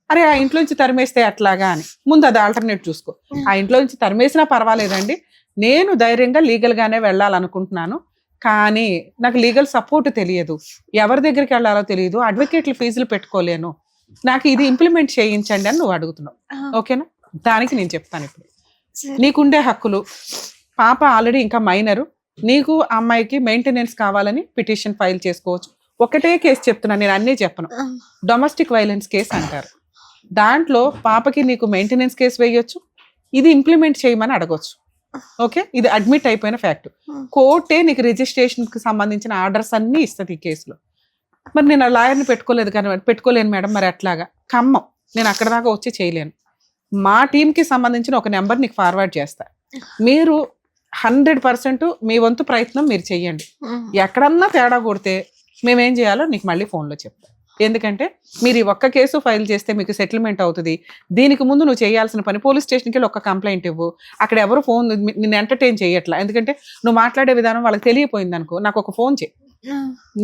అరే ఆ ఇంట్లో నుంచి తరిమేస్తే ఎట్లాగా అని. ముందు అది ఆల్టర్నేట్ చూసుకో. ఆ ఇంట్లో నుంచి తరిమేసినా పర్వాలేదండి, నేను ధైర్యంగా లీగల్ గానే వెళ్ళాలనుకుంటున్నాను, కానీ నాకు లీగల్ సపోర్ట్ తెలియదు, ఎవరి దగ్గరికి వెళ్ళాలో తెలియదు, అడ్వకేట్ల ఫీజులు పెట్టుకోలేను, నాకు ఇది ఇంప్లిమెంట్ చేయించండి అని నువ్వు అడుగుతున్నావు. ఓకేనా? దానికి నేను చెప్తాను. ఇప్పుడు నీకుండే హక్కులు, పాప ఆల్రెడీ ఇంకా మైనరు, నీకు అమ్మాయికి మెయింటెనెన్స్ కావాలని పిటిషన్ ఫైల్ చేసుకోవచ్చు. ఒకటే కేసు చెప్తున్నాను నేను, అన్నీ చెప్పను. డొమెస్టిక్ వైలెన్స్ కేసు అంటారు. దాంట్లో పాపకి నీకు మెయింటెనెన్స్ కేసు వేయొచ్చు, ఇది ఇంప్లిమెంట్ చేయమని అడగొచ్చు. ఓకే, ఇది అడ్మిట్ అయిపోయిన ఫ్యాక్ట్. కోర్టే నీకు రిజిస్ట్రేషన్కి సంబంధించిన ఆర్డర్స్ అన్నీ ఇస్తుంది ఈ కేసులో. మరి నేను ఆ లాయర్ని పెట్టుకోలేను మేడం, మరి అట్లాగా ఖమ్మం నేను అక్కడ దాకా వచ్చి చేయలేను. మా టీంకి సంబంధించిన ఒక నెంబర్ నీకు ఫార్వర్డ్ చేస్తా. మీరు 100% మీ వంతు ప్రయత్నం మీరు చెయ్యండి. ఎక్కడన్నా తేడా కొడితే మేమేం చేయాలో నీకు మళ్ళీ ఫోన్లో చెప్తాం. ఎందుకంటే మీరు ఈ ఒక్క కేసు ఫైల్ చేస్తే మీకు సెటిల్మెంట్ అవుతుంది. దీనికి ముందు నువ్వు చేయాల్సిన పని, పోలీస్ స్టేషన్కి వెళ్ళి ఒక కంప్లైంట్ ఇవ్వు. అక్కడ ఎవరు ఫోన్ నిన్ను ఎంటర్టైన్ చేయట్లా, ఎందుకంటే నువ్వు మాట్లాడే విధానం వాళ్ళకి తెలియపోయింది అనుకో, నాకు ఒక ఫోన్ చేయి,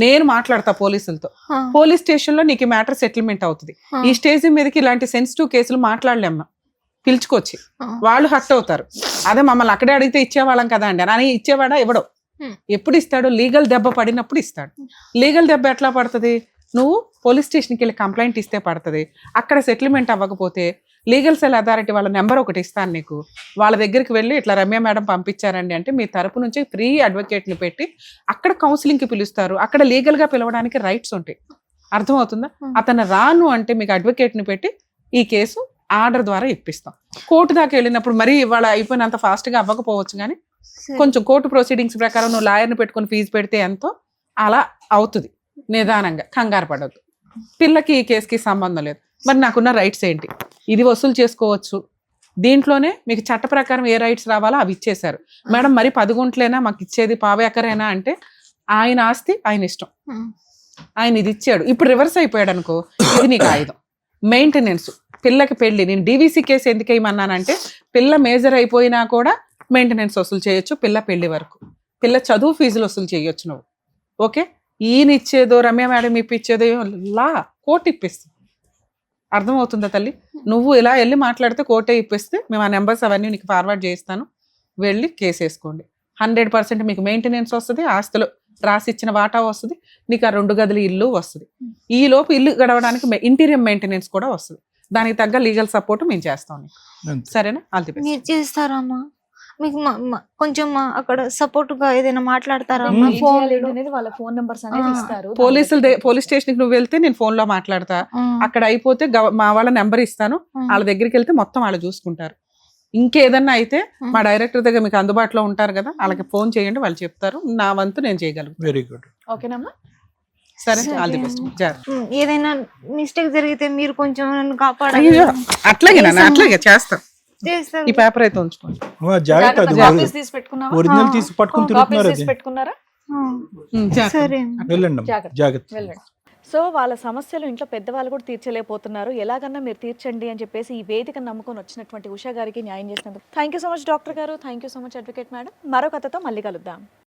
నేను మాట్లాడతా పోలీసులతో. పోలీస్ స్టేషన్ లో నీకు మ్యాటర్ సెటిల్మెంట్ అవుతుంది. ఈ స్టేజ్ మీదకి ఇలాంటి సెన్సిటివ్ కేసులు మాట్లాడలేమ్మా. పిలుచుకొచ్చి వాళ్ళు హర్ట్ అవుతారు. అదే మమ్మల్ని అక్కడే అడిగితే ఇచ్చేవాళ్ళం కదా అండి అని ఇచ్చేవాడా ఇవ్వడం. ఎప్పుడు ఇస్తాడు? లీగల్ దెబ్బ పడినప్పుడు ఇస్తాడు. లీగల్ దెబ్బ ఎట్లా పడుతుంది? నువ్వు పోలీస్ స్టేషన్కి వెళ్ళి కంప్లైంట్ ఇస్తే పడుతుంది. అక్కడ సెటిల్మెంట్ అవ్వకపోతే లీగల్ సెల్ అథారిటీ వాళ్ళ నెంబర్ ఒకటి ఇస్తాను నీకు, వాళ్ళ దగ్గరికి వెళ్ళి ఇట్లా రమ్య మేడం పంపించారండి అంటే మీ తరపు నుంచి ఫ్రీ అడ్వకేట్ని పెట్టి అక్కడ కౌన్సిలింగ్కి పిలుస్తారు. అక్కడ లీగల్గా పిలవడానికి రైట్స్ ఉంటాయి. అర్థమవుతుందా? అతను రాను అంటే మీకు అడ్వకేట్ని పెట్టి ఈ కేసు ఆర్డర్ ద్వారా ఇప్పిస్తాం. కోర్టు దాకా వెళ్ళినప్పుడు మరి ఇవాళ అయిపోయినంత ఫాస్ట్గా అవ్వకపోవచ్చు, కానీ కొంచెం కోర్టు ప్రొసీడింగ్స్ ప్రకారం నువ్వు లాయర్ని పెట్టుకొని ఫీజు పెడితే ఎంతో అలా అవుతుంది. నిదానంగా, కంగారు పడద్దు. పిల్లకి ఈ కేసుకి సంబంధం లేదు. మరి నాకున్న రైట్స్ ఏంటి? ఇది వసూలు చేసుకోవచ్చు. దీంట్లోనే మీకు చట్ట ప్రకారం ఏ రైట్స్ రావాలో అవి ఇచ్చేశారు. మేడం మరి 10 గుంటలేనా మాకు ఇచ్చేది, పావేకరేనా అంటే ఆయన ఆస్తి ఆయన ఇష్టం, ఆయన ఇది ఇచ్చాడు. ఇప్పుడు రివర్స్ అయిపోయాడు అనుకో, ఇది నీకు ఆయుధం. మెయింటెనెన్స్, పిల్లకి పెళ్లి. నేను డీవీసీ కేసు ఎందుకు వేయమన్నానంటే పిల్ల మేజర్ అయిపోయినా కూడా మెయింటెనెన్స్ వసూలు చేయొచ్చు. పిల్ల పెళ్లి వరకు పిల్ల చదువు ఫీజులు వసూలు చేయొచ్చు నువ్వు. ఓకే, ఈయన ఇచ్చేదో రమ్య మేడం ఇప్పించేదో లా కోర్టు ఇప్పిస్తుంది. అర్థమవుతుందా తల్లి? నువ్వు ఇలా వెళ్ళి మాట్లాడితే కోర్టే ఇప్పిస్తే మేము ఆ నెంబర్స్ అవన్నీ నీకు ఫార్వర్డ్ చేస్తాను. వెళ్ళి కేసు వేసుకోండి. 100% మీకు మెయింటెనెన్స్ వస్తుంది, ఆస్తులు రాసిచ్చిన వాటా వస్తుంది, నీకు ఆ 2 గదుల ఇల్లు వస్తుంది. ఈ లోపు ఇల్లు గడవడానికి ఇంటీరియర్ మెయింటెనెన్స్ కూడా వస్తుంది. దానికి తగ్గ లీగల్ సపోర్ట్ మేము చేస్తాం. సరేనా? All the best.
మీరు చేస్తారమ్మా? మీకు కొంచెం అక్కడ సపోర్ట్ గా ఏదైనా మాట్లాడతారా?
వాళ్ళ ఫోన్ నెంబర్స్ అనేది ఇస్తారు.
పోలీస్ స్టేషన్ కి నువ్వు వెళ్తే నేను ఫోన్ లో మాట్లాడతా. అక్కడ అయిపోతే మా వాళ్ళ నెంబర్ ఇస్తాను, వాళ్ళ దగ్గరికి వెళ్తే మొత్తం వాళ్ళు చూసుకుంటారు. ఇంకేదన్నా అయితే మా డైరెక్టర్ దగ్గర మీకు అందుబాటులో ఉంటారు కదా, వాళ్ళకి ఫోన్ చేయండి, వాళ్ళు చెప్తారు. నా వంతు నేను చేయగలను.
Very good.
ఓకేనమ్మా?
సరే, ఆల్ ది బెస్ట్.
ఏదైనా మిస్టేక్ జరిగితే మీరు కొంచెం నన్ను కాపాడాలి.
అయ్యో, అట్లాగే చేస్తాం.
చేస్తారు.
ఈ పేపర్ అయితే ఉంచుకోండి.
జాగ్రత్త, అది
కాపీస్ తీసి పెట్టుకున్నావా?
ఒరిజినల్ తీసి పట్టుకుని తిరుగుతున్నారు.
కాపీస్ తీసి పెట్టుకున్నారా?
సరే
వెళ్ళండి జాగ్రత్త.
వెళ్ళండి. సో వాళ్ళ సమస్యలు ఇంట్లో పెద్దవాళ్ళు కూడా తీర్చలేకపోతున్నారు. ఎలాగన్నా మీరు తీర్చండి అని చెప్పేసి ఈ వేదిక నమ్ముకొని వచ్చినటువంటి ఉషా గారికి న్యాయం చేసినందుకు thank you so much doctor గారు. Thank you so much advocate madam. మరో కథతో మళ్ళీ కలుద్దాం.